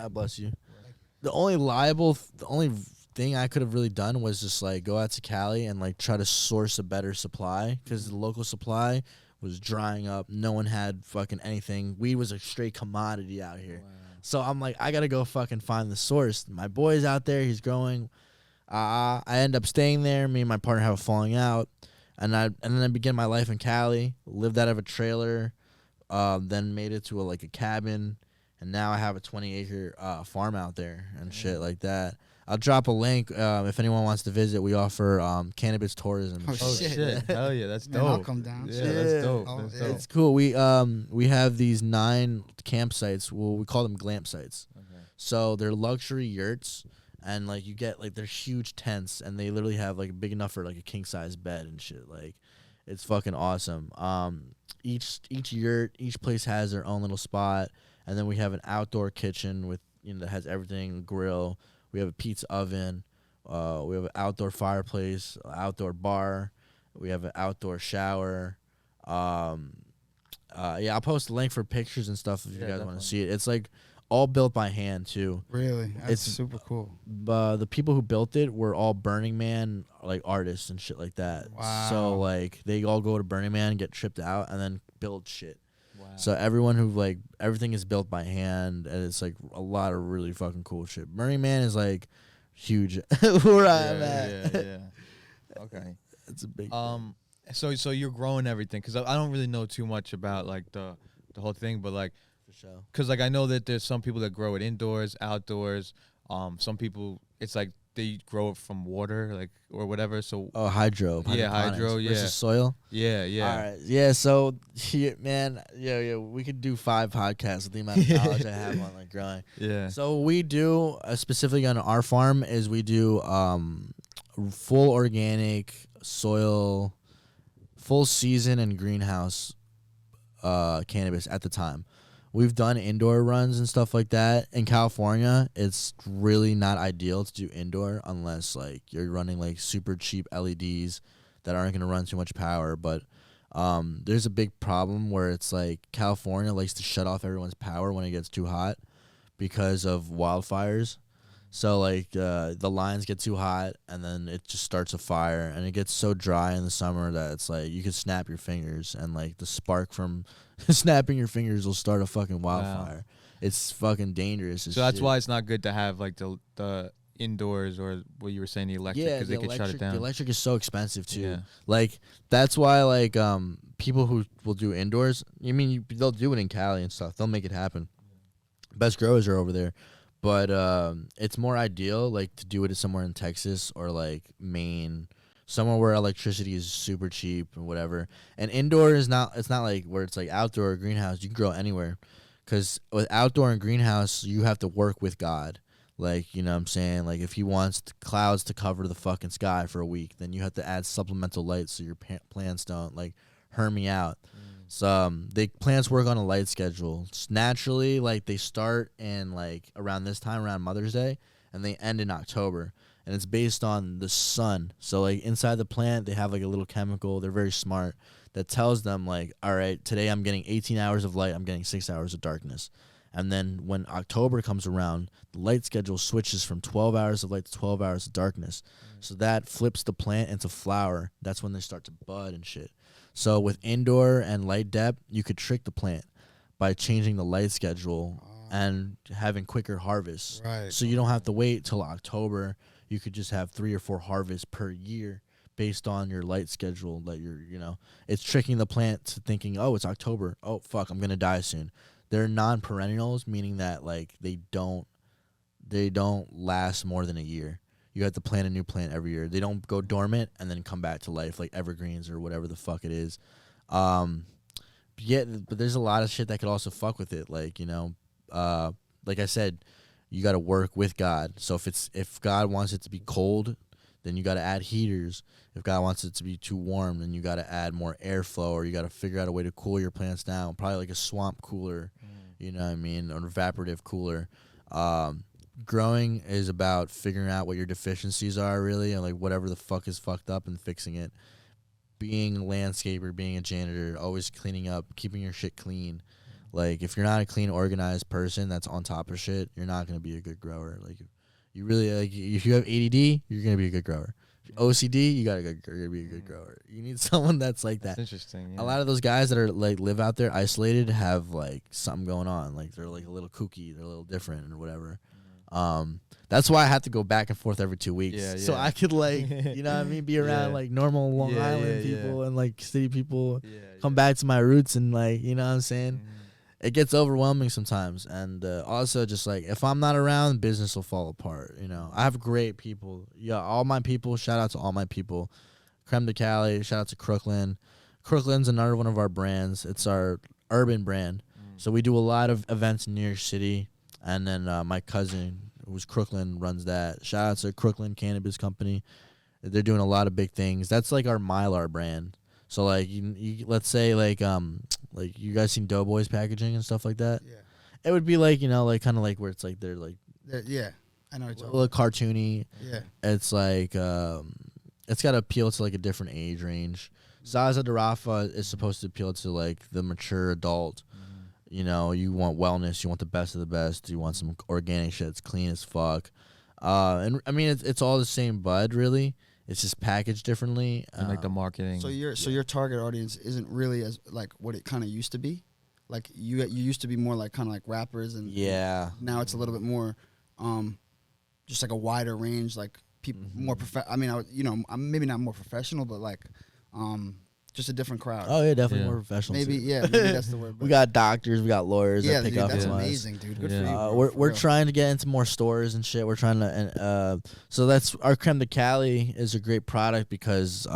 the only thing I could have really done was just, like, go out to Cali and, like, try to source a better supply, because the local supply was drying up. No one had fucking anything. Weed was a straight commodity out here. Wow. So I'm like, I gotta go fucking find the source. My boy's out there. He's growing. I end up staying there. Me and my partner have a falling out, and then I began my life in Cali. Lived out of a trailer. Then made it to a cabin, and now I have a 20-acre farm out there and shit like that. I'll drop a link if anyone wants to visit. We offer cannabis tourism. Oh shit! Hell yeah, that's dope. Man, I'll come down. Yeah, that's dope. Oh, that's yeah. dope. It's cool. We have these 9 campsites. Well, we call them glamp sites. Okay. So they're luxury yurts, and, like, you get, like, they're huge tents, and they literally have, like, big enough for, like, a king size bed and shit. Like, it's fucking awesome. Each yurt, each place has their own little spot, and then we have an outdoor kitchen with, that has everything, a grill. We have a pizza oven. We have an outdoor fireplace, outdoor bar. We have an outdoor shower. Yeah, I'll post a link for pictures and stuff if you guys want to see it. It's, like, all built by hand too. Really? That's It's super cool. The people who built it were all Burning Man, like, artists and shit like that. Wow. So, like, they all go to Burning Man, get tripped out, and then build shit. So everyone who like everything is built by hand, and it's like a lot of really fucking cool shit. Burning Man is like huge where I'm at. Yeah. Okay. It's a big So you're growing everything, because I don't really know too much about like the whole thing, but like for sure. because like I know that there's some people that grow it indoors, outdoors. Some people it's like they grow it from water, like or whatever. So hydro. Yeah, hydro. Yeah, versus soil. Yeah. All right. Yeah. So here, man. Yeah. We could do 5 podcasts with the amount of knowledge I have on like growing. Yeah. So we do specifically on our farm is we do full organic soil, full season and greenhouse cannabis at the time. We've done indoor runs and stuff like that. In California, it's really not ideal to do indoor unless like you're running like super cheap LEDs that aren't going to run too much power. But there's a big problem where it's like California likes to shut off everyone's power when it gets too hot because of wildfires. So like the lines get too hot and then it just starts a fire, and it gets so dry in the summer that it's like you could snap your fingers and like the spark from snapping your fingers will start a fucking wildfire. Wow. It's fucking dangerous. So that's why it's not good to have like the indoors or what you were saying, the electric, because they could shut it down. The electric is so expensive too. Yeah. Like that's why like people who will do indoors, they'll do it in Cali and stuff. They'll make it happen. Best growers are over there. But it's more ideal, like, to do it somewhere in Texas or, like, Maine, somewhere where electricity is super cheap and whatever. And indoor is not, it's not like where it's, like, outdoor or greenhouse. You can grow anywhere. Because with outdoor and greenhouse, you have to work with God. Like, you know what I'm saying? Like, if he wants the clouds to cover the fucking sky for a week, then you have to add supplemental light so your plants don't, like, herm out. So plants work on a light schedule. Naturally, like they start in like around this time, around Mother's Day, and they end in October. And it's based on the sun. So like inside the plant, they have like a little chemical. They're very smart that tells them like, all right, today I'm getting 18 hours of light. I'm getting 6 hours of darkness. And then when October comes around, the light schedule switches from 12 hours of light to 12 hours of darkness. So that flips the plant into flower. That's when they start to bud and shit. So with indoor and light depth, you could trick the plant by changing the light schedule and having quicker harvests. Right. So you don't have to wait till October. You could just have 3 or 4 harvests per year based on your light schedule that it's tricking the plant to thinking, oh, it's October. Oh, fuck, I'm going to die soon. They're non-perennials, meaning that like they don't last more than a year. You have to plant a new plant every year. They don't go dormant and then come back to life like evergreens or whatever the fuck it is. But there's a lot of shit that could also fuck with it. Like, like I said, you got to work with God. So if God wants it to be cold, then you got to add heaters. If God wants it to be too warm, then you got to add more airflow, or you got to figure out a way to cool your plants down. Probably like a swamp cooler, you know what I mean, or an evaporative cooler. Growing is about figuring out what your deficiencies are, really, and like whatever the fuck is fucked up and fixing it. Being a landscaper, being a janitor, always cleaning up, keeping your shit clean. Like if you're not a clean, organized person that's on top of shit, you're not gonna be a good grower. Like you really like if you have ADD, you're gonna be a good grower. OCD, you're gonna be a good grower. You need someone that's like that. That's interesting. Yeah. A lot of those guys that are like live out there isolated have like something going on. Like they're like a little kooky, they're a little different or whatever. That's why I have to go back and forth every 2 weeks. Yeah. So I could like, you know what I mean, be around like normal Long Island people and like city people, come back to my roots and like, you know what I'm saying? It gets overwhelming sometimes. And also just like, if I'm not around, business will fall apart. I have great people. Yeah. All my people, shout out to all my people. Creme de Cali, shout out to Crooklyn. Crooklyn's another one of our brands. It's our urban brand. So we do a lot of events in New York City. And then my cousin, who's Crooklyn, runs that. Shout out to Crooklyn Cannabis Company. They're doing a lot of big things. That's like our Mylar brand. So like, you let's say like you guys seen Doughboys packaging and stuff like that. Yeah. It would be like like kind of like where it's like they're like Yeah, I know what a you're little talking cartoony. Yeah. It's like it's got to appeal to like a different age range. ZaZa to Rafa is supposed to appeal to like the mature adult. You want wellness. You want the best of the best. You want some organic shit. It's clean as fuck. And I mean, it's all the same bud, really. It's just packaged differently. And like the marketing. So your target audience isn't really as like what it kind of used to be. like you used to be more like kind of like rappers, and Yeah. now it's a little bit more, just like a wider range, like people more I mean, I'm maybe not more professional, but like, just a different crowd. Oh yeah, definitely Yeah. more professional. Maybe too. maybe that's the word. We got doctors, we got lawyers yeah, that pick dude, up that's on us. amazing, dude. Good Yeah. for you. Bro, We're for we're real. trying to get into more stores and shit. We're trying to, so that's our Creme de Cali is a great product because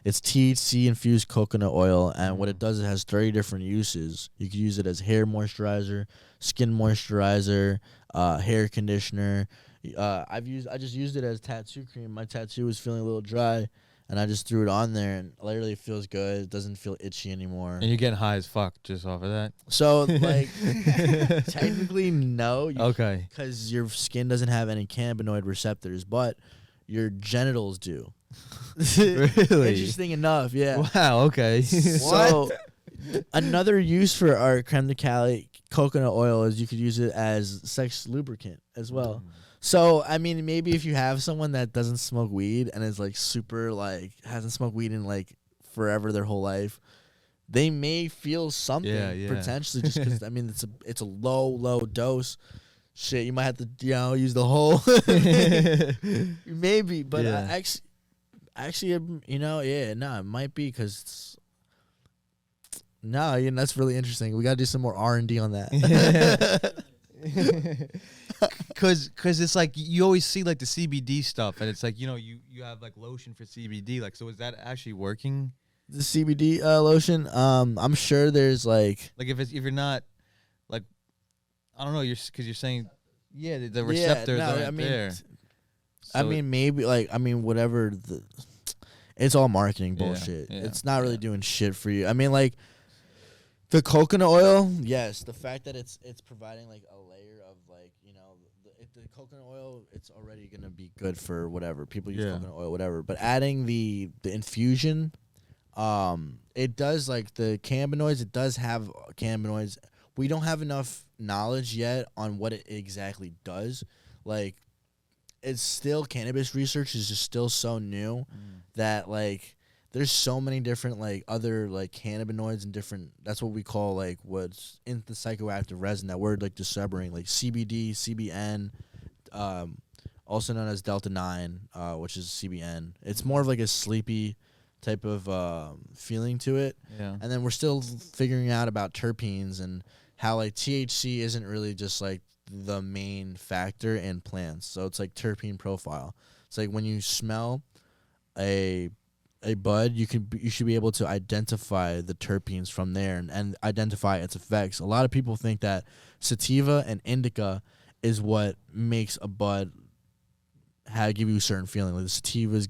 it's THC infused coconut oil, and what it does, it has 30 different uses. You can use it as hair moisturizer, skin moisturizer, hair conditioner. I just used it as tattoo cream. My tattoo was feeling a little dry, and I just threw it on there, and literally it feels good. It doesn't feel itchy anymore. And you're getting high as fuck just off of that. So like, technically no. Okay. Because your skin doesn't have any cannabinoid receptors, but your genitals do. Really? Interesting enough, yeah. Wow. Okay. So another use for our Creme de Cali coconut oil is you could use it as sex lubricant as well. So I mean, maybe if you have someone that doesn't smoke weed and is like super like hasn't smoked weed in like forever their whole life, they may feel something potentially just because I mean it's a low dose. Shit, you might have to use the whole maybe, but actually it might be because that's really interesting. We got to do some more R&D on that. Cause it's like you always see like the CBD stuff, and it's like you have like lotion for CBD. Like, so is that actually working? The CBD lotion. I'm sure there's like if you're not like, I don't know, because you're saying the receptors aren't there. I mean maybe whatever it's all marketing bullshit. Yeah. It's not really doing shit for you. I mean like the coconut oil, yes, the fact that it's providing like a layer of like the coconut oil, it's already gonna be good for whatever people use coconut oil, whatever. But adding the infusion, it does like the cannabinoids. It does have cannabinoids. We don't have enough knowledge yet on what it exactly does. Like, it's still cannabis research is just still so new that like there's so many different like other like cannabinoids and different. That's what we call like what's in the psychoactive resin. That word like discovering like CBD, CBN, also known as Delta 9, which is CBN. It's more of like a sleepy type of feeling to it. Yeah. And then we're still figuring out about terpenes and how like THC isn't really just like the main factor in plants. So it's like terpene profile. It's like when you smell a bud, you should be able to identify the terpenes from there and identify its effects. A lot of people think that sativa and indica is what makes a bud give you a certain feeling. Like the sativas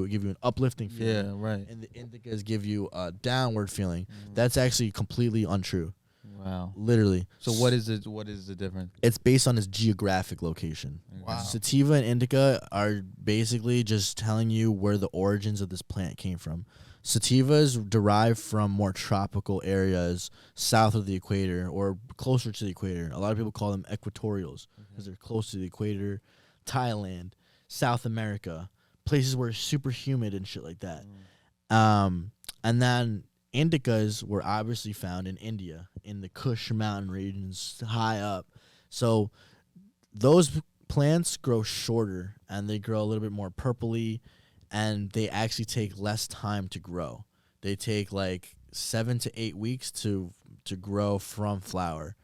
give you an uplifting feeling. Yeah, right. And the indicas give you a downward feeling. That's actually completely untrue. Wow. Literally. So what is the difference? It's based on its geographic location. Wow. Sativa and indica are basically just telling you where the origins of this plant came from. Sativas derive from more tropical areas south of the equator or closer to the equator. A lot of people call them equatorials because they're close to the equator. Thailand, South America, places where it's super humid and shit like that. And then indicas were obviously found in India, in the Kush mountain regions, high up. So those plants grow shorter and they grow a little bit more purpley, and they actually take less time to grow. They take like 7 to 8 weeks to grow from flower.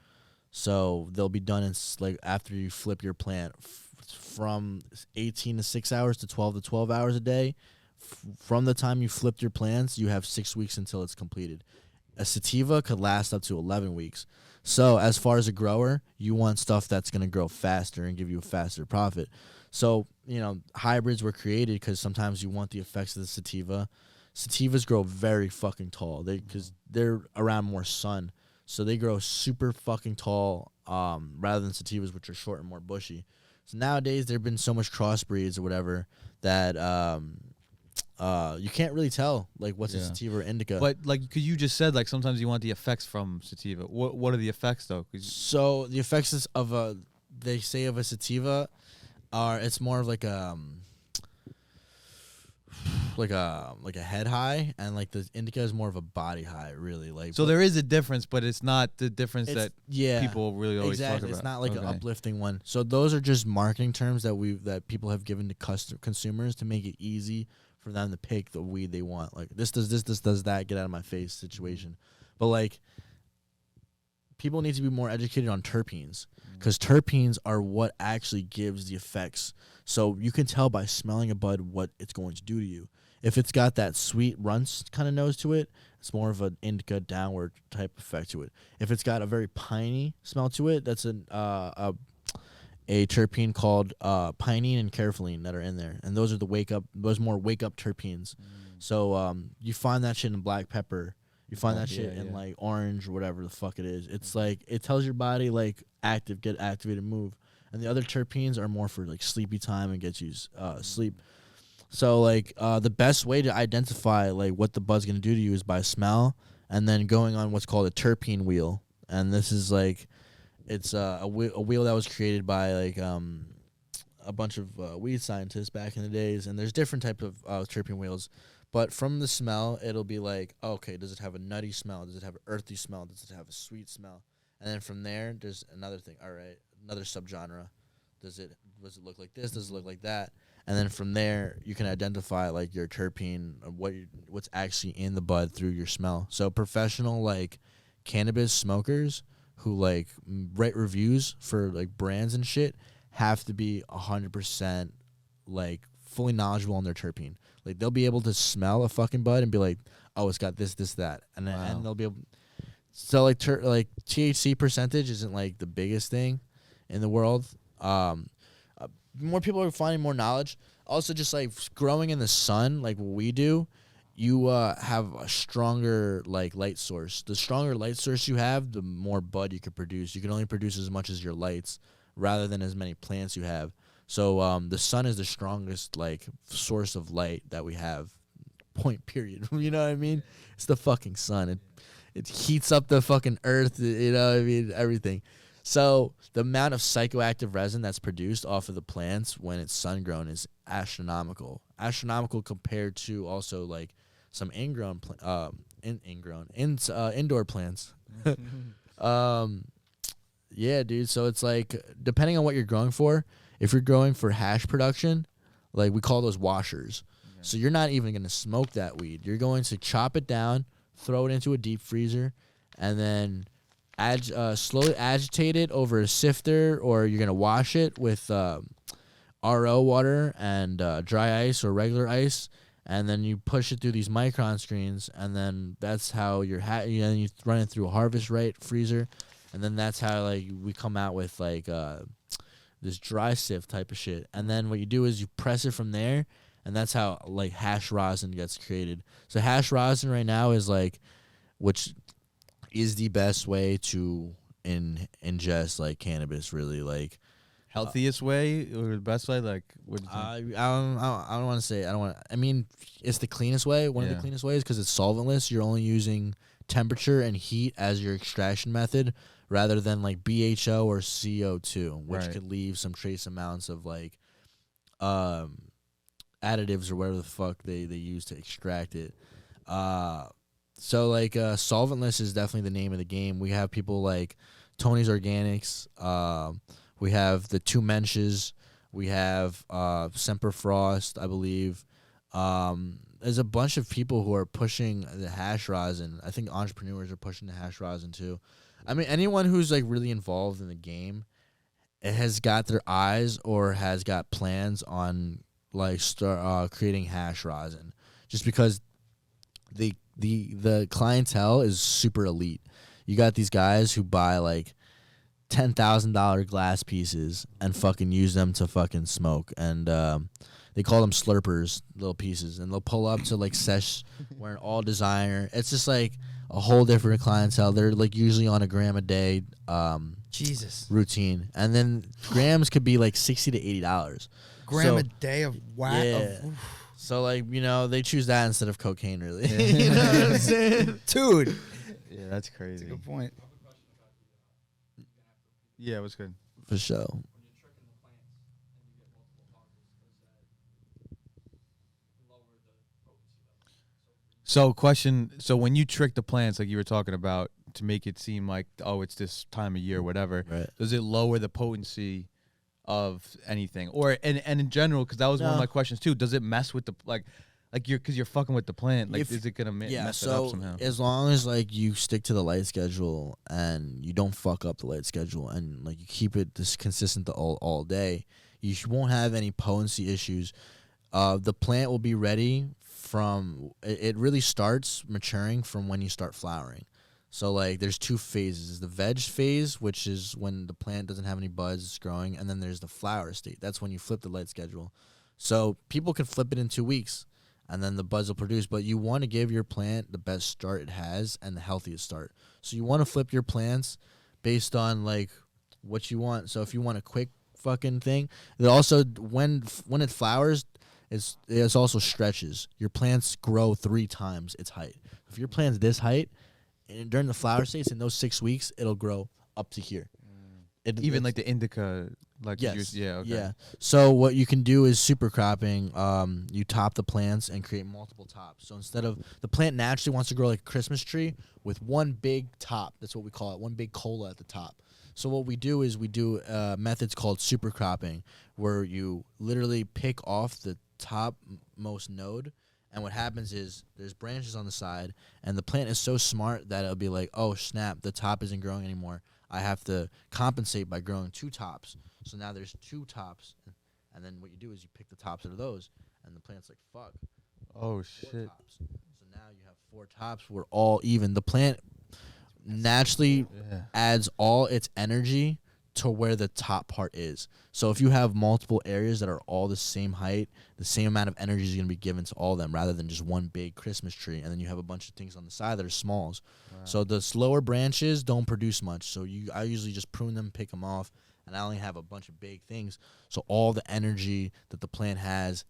So they'll be done in like after you flip your plant from 18 to 6 hours to 12 to 12 hours a day. From the time you flipped your plants, you have 6 weeks until it's completed. A sativa could last up to 11 weeks. So as far as a grower, you want stuff that's going to grow faster and give you a faster profit. So, hybrids were created because sometimes you want the effects of the sativa. Sativas grow very fucking tall because they're around more sun. So they grow super fucking tall rather than sativas, which are short and more bushy. So nowadays, there have been so much crossbreeds or whatever that you can't really tell like what's a sativa or indica. But like, cause you just said like sometimes you want the effects from sativa. What are the effects though? So the effects of a sativa are it's more of like like a head high, and like the indica is more of a body high, really. Like So there is a difference, but it's not the difference that people really always talk about. It's not like an uplifting one. So those are just marketing terms that people have given to consumers to make it easy for them to pick the weed they want. Like this does that, get out of my face situation. But like people need to be more educated on terpenes, because terpenes are what actually gives the effects. So you can tell by smelling a bud what it's going to do to you. If it's got that sweet runts kind of nose to it, it's more of an indica downward type effect to it. If it's got a very piney smell to it, that's a terpene called pinene and caryophyllene that are in there, and those are those more wake up terpenes. So you find that shit in black pepper. You find that shit in like orange or whatever the fuck it is. It's like it tells your body like get activated, move. And the other terpenes are more for like sleepy time and get you sleep. So like the best way to identify like what the bud's gonna do to you is by smell, and then going on what's called a terpene wheel. And this is like it's a wheel that was created by like a bunch of weed scientists back in the days. And there's different type of terpene wheels. But from the smell, it'll be like, okay, does it have a nutty smell? Does it have an earthy smell? Does it have a sweet smell? And then from there, there's another thing. All right, another subgenre. Does it look like this? Does it look like that? And then from there, you can identify like your terpene, what's actually in the bud through your smell. So professional like cannabis smokers who like write reviews for like brands and shit have to be 100% like fully knowledgeable on their terpene. Like they'll be able to smell a fucking bud and be like, oh, it's got this, that, and then and they'll be able. So like like THC percentage isn't like the biggest thing in the world. More people are finding more knowledge. Also, just like growing in the sun, like what we do, you have a stronger like light source. The stronger light source you have, the more bud you can produce. You can only produce as much as your lights, rather than as many plants you have. So the sun is the strongest like source of light that we have. Point period. You know what I mean? It's the fucking sun. It heats up the fucking earth. You know what I mean? Everything. So the amount of psychoactive resin that's produced off of the plants when it's sun grown is astronomical. Astronomical compared to also like some indoor plants. Yeah, dude. So it's like depending on what you're growing for. If you're growing for hash production, like we call those washers. Okay. So you're not even going to smoke that weed. You're going to chop it down, throw it into a deep freezer, and then slowly agitate it over a sifter, or you're going to wash it with RO water and dry ice or regular ice, and then you push it through these micron screens, and then that's how you run it through a harvest rate freezer, and then that's how like we come out with like this dry sift type of shit. And then what you do is you press it from there, and that's how like hash rosin gets created. So hash rosin right now is like, which is the best way to ingest like cannabis, really, like healthiest way or the best way. Like what do you think? I don't want to say I mean, it's the cleanest way. One of the cleanest ways because it's solventless. You're only using temperature and heat as your extraction method, rather than like BHO or CO2, which could leave some trace amounts of like additives or whatever the fuck they use to extract it. So like solventless is definitely the name of the game. We have people like Tony's Organics. We have the Two Mensches. We have Semper Frost, I believe. There's a bunch of people who are pushing the hash rosin. I think entrepreneurs are pushing the hash rosin too. I mean, anyone who's like really involved in the game has got their eyes or has got plans on like creating hash rosin, just because the clientele is super elite. You got these guys who buy like $10,000 glass pieces and fucking use them to fucking smoke, and they call them slurpers, little pieces, and they'll pull up to like sesh wearing all designer. It's just like a whole different clientele. They're like usually on a gram a day Jesus routine, and then grams could be like $60 to $80. Gram a day of whack. Yeah. So like, you know, they choose that instead of cocaine, really. You know what I'm saying, dude? Yeah, that's crazy. That's a good point. Yeah, it was good for sure. So question. So when you trick the plants, like you were talking about, to make it seem like, oh, it's this time of year, whatever. Right. Does it lower the potency of anything, or and in general? Because that was one of my questions too. Does it mess with the like you're fucking with the plant? Like, is it gonna mess it up somehow? As long as like you stick to the light schedule and you don't fuck up the light schedule and like you keep it this consistent all day, you won't have any potency issues. The plant will be ready from it really starts maturing from when you start flowering. So like there's two phases. The veg phase, which is when the plant doesn't have any buds, it's growing, and then there's the flower state. That's when you flip the light schedule. So people can flip it in 2 weeks and then the buds will produce, but you want to give your plant the best start it has and the healthiest start. So you want to flip your plants based on like what you want. So if you want a quick fucking thing, it also when it flowers, it also stretches. Your plants grow 3 times its height. If your plant's this height, and during the flower states in those 6 weeks, it'll grow up to here. Even like the indica, like yes, okay. yeah. So what you can do is super cropping. You top the plants and create multiple tops. So instead of the plant naturally wants to grow like a Christmas tree with one big top. That's what we call it, one big cola at the top. So what we do is we do methods called super cropping, where you literally pick off the top most node. And what happens is there's branches on the side, and the plant is so smart that it'll be like, oh, snap, the top isn't growing anymore. I have to compensate by growing 2 tops. So now there's 2 tops. And then what you do is you pick the tops out of those, and the plant's like, fuck. Oh, 4 shit. tops. So now you have 4 tops. We're all even. The plant naturally adds all its energy to where the top part is. So if you have multiple areas that are all the same height, the same amount of energy is going to be given to all of them rather than just one big Christmas tree. And then you have a bunch of things on the side that are smalls. Wow. So the slower branches don't produce much. So I usually just prune them, pick them off, and I only have a bunch of big things. So all the energy that the plant has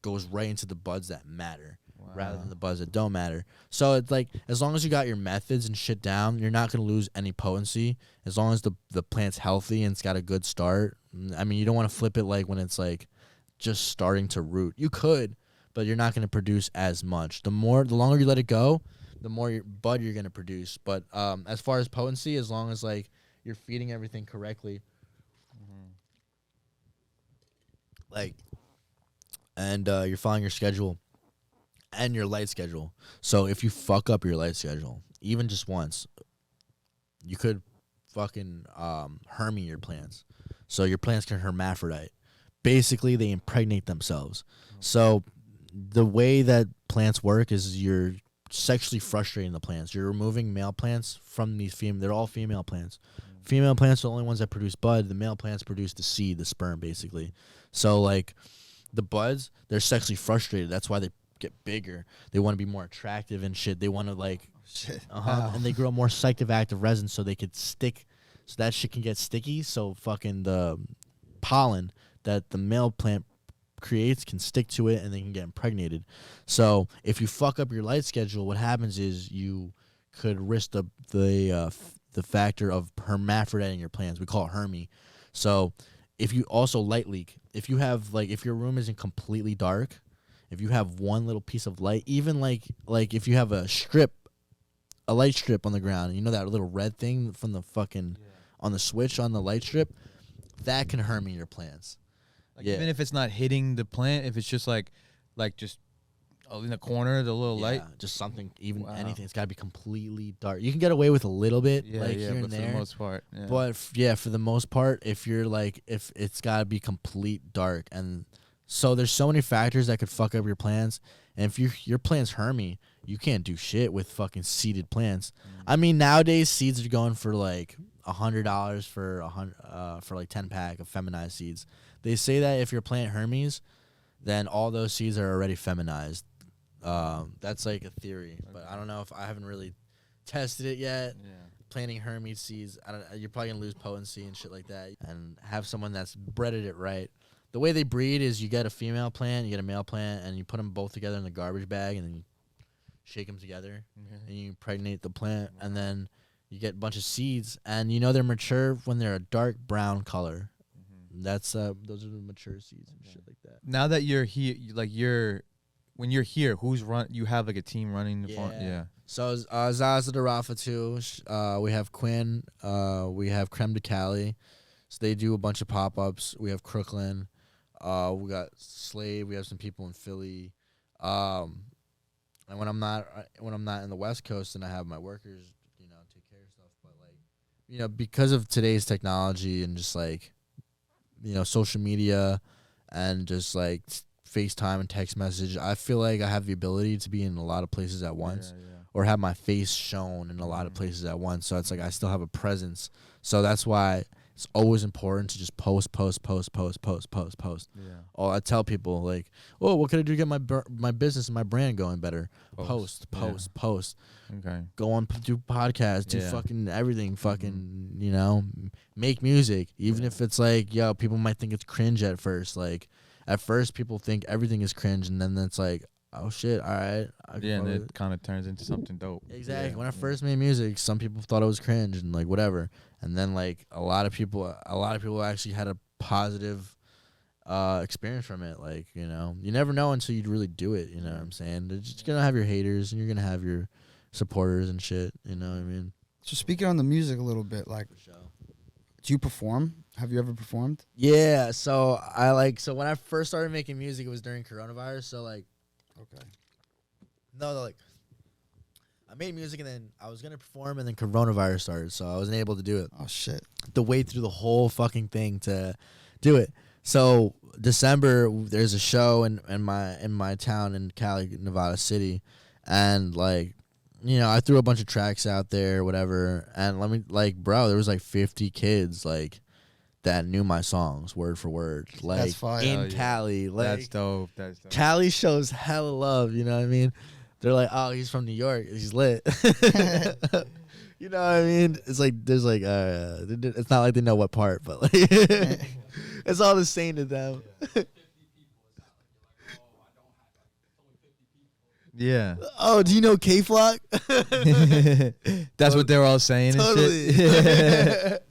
goes right into the buds that matter. Wow. Rather than the buds that don't matter. So it's like, as long as you got your methods and shit down, you're not going to lose any potency. As long as the plant's healthy and it's got a good start. I mean, you don't want to flip it like when it's like just starting to root. You could, but you're not going to produce as much. The longer you let it go, the more bud you're going to produce. But as far as potency, as long as like you're feeding everything correctly, like, and you're following your schedule and your light schedule. So if you fuck up your light schedule, even just once, you could fucking hermy your plants. So your plants can hermaphrodite. Basically, they impregnate themselves. So the way that plants work is you're sexually frustrating the plants. You're removing male plants from these female. They're all female plants. Female plants are the only ones that produce bud. The male plants produce the seed, the sperm, basically. So like the buds, they're sexually frustrated. That's why they get bigger. They want to be more attractive and shit. They want to like and they grow more psychoactive resin so they could stick, so that shit can get sticky, so fucking the pollen that the male plant creates can stick to it and they can get impregnated. So if you fuck up your light schedule, what happens is you could risk the factor of hermaphroditing your plants. We call it hermy. So if you also light leak, if you have like, if your room isn't completely dark, if you have one little piece of light, even like if you have a light strip on the ground, you know that little red thing from the fucking on the switch on the light strip, that can hermy your plants. Like even if it's not hitting the plant, if it's just like just in the corner, the little light, just something, even anything. It's got to be completely dark. You can get away with a little bit, here and there. For the most part, But for the most part, if you're like, if it's got to be complete dark, and so there's so many factors that could fuck up your plants. And if your plant's hermy, you can't do shit with fucking seeded plants. I mean, nowadays seeds are going for like $100 for like 10 pack of feminized seeds. They say that if your plant hermies, then all those seeds are already feminized. That's like a theory, but I don't know, if I haven't really tested it yet. Planting hermes seeds, you're probably gonna lose potency and shit like that. And have someone that's breeded it right. The way they breed is you get a female plant, you get a male plant, and you put them both together in the garbage bag, and then you shake them together, and you impregnate the plant, and then you get a bunch of seeds, and you know they're mature when they're a dark brown color. That's those are the mature seeds and shit like that. Now that you're here, like you're when you're here, who's run? You have like a team running the phone. Yeah. So ZaZa to Rafa too. We have Quinn. We have Creme de Cali. So they do a bunch of pop-ups. We have Crooklyn. We got Slave. We have some people in Philly. And when I'm not in the West Coast and I have my workers, take care of stuff. But like, because of today's technology and just like, social media and just like FaceTime and text message, I feel like I have the ability to be in a lot of places at once, or have my face shown in a lot of places at once. So it's like I still have a presence. So that's why it's always important to just post. Yeah. Oh, I tell people like, oh, what can I do to get my business and my brand going better? Post. Okay. Go on, do podcasts, do fucking everything, fucking, make music. Even if it's like, people might think it's cringe at first. Like, at first people think everything is cringe, and then it's like, oh shit, all right. And it kind of turns into something dope. Exactly. Yeah. When I first made music, some people thought it was cringe and like whatever. And then like a lot of people actually had a positive experience from it. Like, you never know until you really do it. You know what I'm saying? You're just gonna have your haters and you're gonna have your supporters and shit. You know what I mean? So speaking on the music a little bit, like, do you perform? Have you ever performed? Yeah. So when I first started making music, it was during coronavirus. So like. Okay. No, like, I made music and then I was gonna perform and then coronavirus started, so I wasn't able to do it. Oh shit! To wait through the whole fucking thing to do it. So December, there's a show in my town in Cali, Nevada City, and like, I threw a bunch of tracks out there, whatever, and there was like 50 kids like that knew my songs word for word, like in Cali. Like, that's dope. Cali shows hella love. You know what I mean? They're like, oh, he's from New York. He's lit. You know what I mean? It's like there's like it's not like they know what part, but like it's all the same to them. Yeah. Oh, do you know K-Flock? That's what they were all saying. Totally. And shit.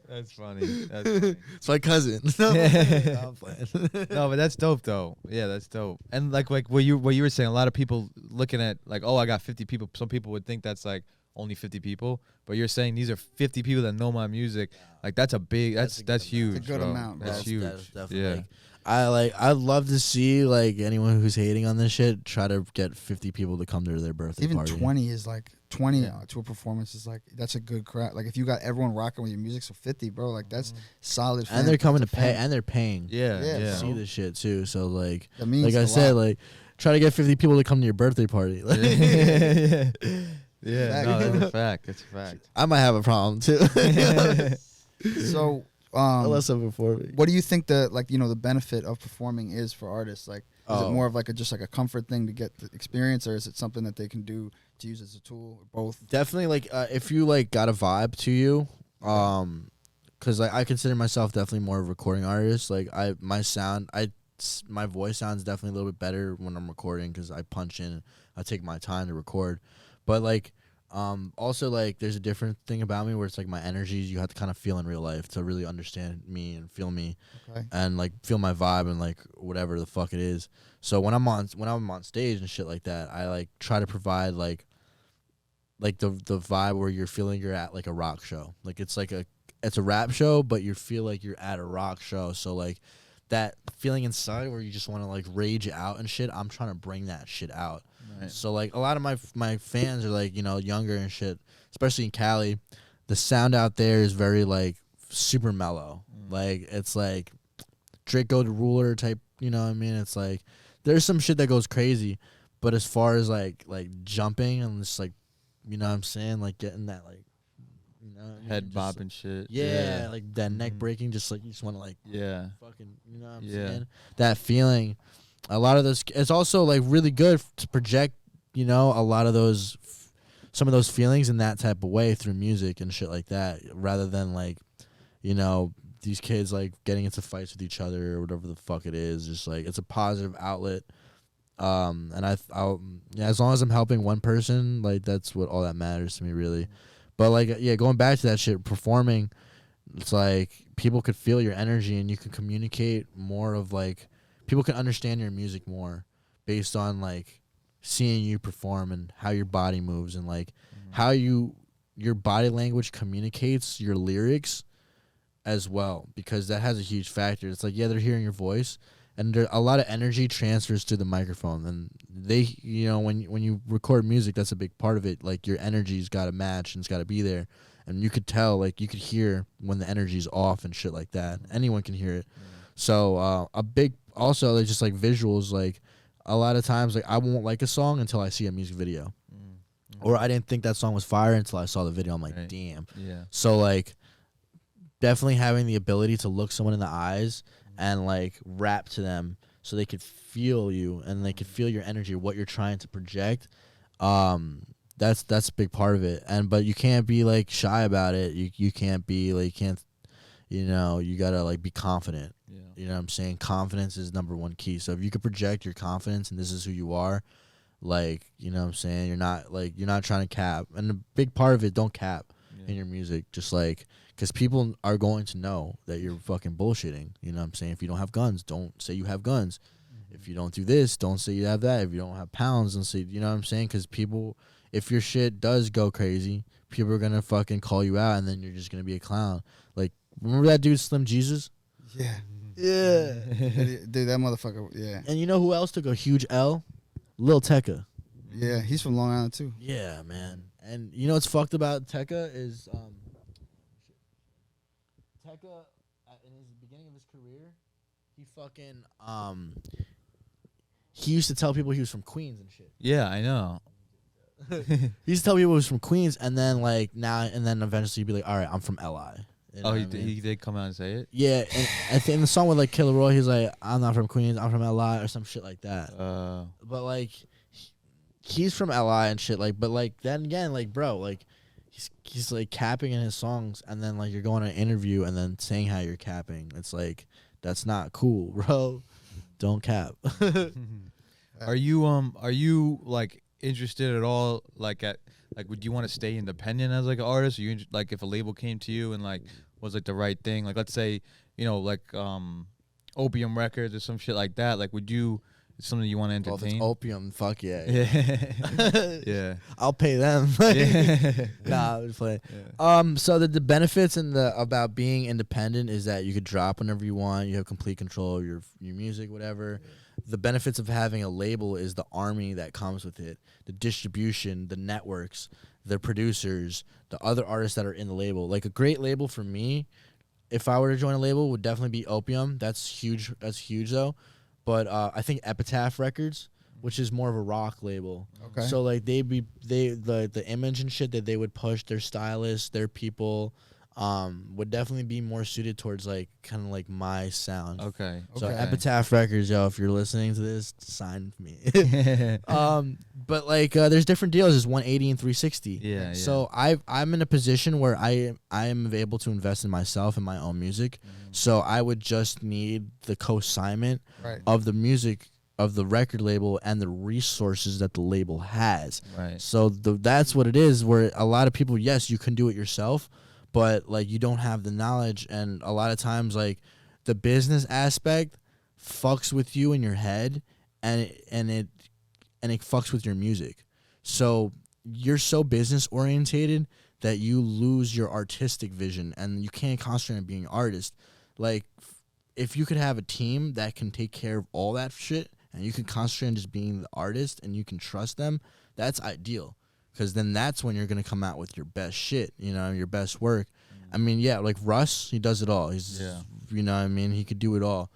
That's funny. It's my cousin. No, I'm playing. No, but that's dope though. Yeah, that's dope. And like what you were saying, a lot of people looking at like, oh, I got 50 people. Some people would think that's like only 50 people, but you're saying these are 50 people that know my music. Like that's a big. That's huge. That's a good amount. That's huge. That's definitely, yeah. I'd love to see like anyone who's hating on this shit try to get 50 people to come to their birthday party. Even 20 is like 20 to a performance is like that's a good crowd. Like if you got everyone rocking with your music, so 50, bro, like that's solid. And they're coming to pay, and they're paying. Yeah. To see this shit too. So like I said, like try to get 50 people to come to your birthday party. Like, yeah, no, that's a fact. That's a fact. I might have a problem too. So. Unless I'm before me. What do you think the benefit of performing is for artists? Like, is it more of just like a comfort thing to get the experience, or is it something that they can do to use as a tool, or both? Definitely, like if you like got a vibe to you, because like I consider myself definitely more of a recording artist. Like my voice sounds definitely a little bit better when I'm recording because I punch in, I take my time to record, but like. Also, like, there's a different thing about me where it's like my energies you have to kind of feel in real life to really understand me and feel me, and like feel my vibe and like whatever the fuck it is. So when I'm on stage and shit like that, I like try to provide like the vibe where you're feeling you're at like a rock show. Like it's a rap show, but you feel like you're at a rock show. So like that feeling inside where you just want to like rage out and shit. I'm trying to bring that shit out. Right. So like a lot of my fans are like younger and shit, especially in Cali. The sound out there is very like super mellow. Like it's like Draco the Ruler type. You know what I mean? It's like there's some shit that goes crazy, but as far as like jumping and just like what I'm saying, like getting that like head bob and shit. Yeah, like that neck breaking. Just like you just want to like fucking what I'm saying, that feeling. A lot of this, it's also like really good to project, a lot of those, some of those feelings in that type of way through music and shit like that, rather than like, these kids like getting into fights with each other or whatever the fuck it is. Just like it's a positive outlet, and I'll as long as I'm helping one person, like that's what all that matters to me really. But like going back to that shit, performing, it's like people could feel your energy and you can communicate more of like. People can understand your music more based on like seeing you perform and how your body moves and like how your body language communicates your lyrics as well, because that has a huge factor. It's like, yeah, they're hearing your voice, and there, a lot of energy transfers to the microphone, and they, you know, when you record music, that's a big part of it. Like your energy's got to match and it's got to be there, and you could tell, like you could hear when the energy's off and shit like that. Anyone can hear it. So a big, also like just like visuals, like a lot of times like I won't like a song until I see a music video, or I didn't think that song was fire until I saw the video. I'm like, damn. Yeah. So like definitely having the ability to look someone in the eyes and like rap to them so they could feel you and they could feel your energy, what you're trying to project. That's a big part of it. But you can't be like shy about it. You can't be like, you know, you gotta like be confident. Yeah. You know what I'm saying? Confidence is number one key. So if you could project your confidence and this is who you are, like, you know what I'm saying? You're not trying to cap. And a big part of it, don't cap in your music. Just like, because people are going to know that you're fucking bullshitting. You know what I'm saying? If you don't have guns, don't say you have guns. If you don't do this, don't say you have that. If you don't have pounds, don't say, you know what I'm saying? Because people, if your shit does go crazy, people are going to fucking call you out, and then you're just going to be a clown. Like, remember that dude, Slim Jesus? Yeah. Yeah. Dude, that motherfucker, yeah. And you know who else took a huge L? Lil Tecca. Yeah, he's from Long Island, too. Yeah, man. And you know what's fucked about Tecca is Tecca, in his beginning of his career, he fucking he used to tell people he was from Queens and shit. Yeah, I know. He used to tell people he was from Queens, and then like now and then eventually he'd be like, all right, I'm from LI. You know he did come out and say it? Yeah, and I think in the song with like Killer Roy, he's like, I'm not from Queens, I'm from LI or some shit like that. But like he's from LI and shit, like, but like then again, like, bro, like he's like capping in his songs, and then like you're going to an interview and then saying how you're capping. It's like, that's not cool, bro. Don't cap. Are you like interested at all, like would you want to stay independent as like an artist? Or you like if a label came to you and like was like the right thing, like let's say, you know, like Opium Records or some shit like that, like would you, it's something you want to entertain? Well, if it's Opium, fuck yeah. Yeah. I'll pay them. Nah, I'm just playing. Yeah. So the benefits and about being independent is that you could drop whenever you want. You have complete control of your music, whatever. The benefits of having a label is the army that comes with it, the distribution, the networks, the producers, the other artists that are in the label. Like a great label for me, if I were to join a label, would definitely be Opium. That's huge. That's huge though. But I think Epitaph Records, which is more of a rock label. Okay. So like the image and shit that they would push, their stylists, their people, would definitely be more suited towards like kind of like my sound. Okay. So Epitaph Records, yo, if you're listening to this, sign me. But like there's different deals. There's 180 and 360. Yeah. So I'm in a position where I am able to invest in myself and my own music. So I would just need the co-assignment of the music of the record label and the resources that the label has. Right. So that's what it is. Where a lot of people, yes, you can do it yourself, but like you don't have the knowledge, and a lot of times like the business aspect fucks with you in your head, and it fucks with your music. So you're so business orientated that you lose your artistic vision, and you can't concentrate on being an artist. Like if you could have a team that can take care of all that shit, and you can concentrate on just being the artist, and you can trust them, that's ideal. Because then that's when you're going to come out with your best shit, you know, your best work. I mean, yeah, like Russ, he does it all. He's, you know what I mean? He could do it all.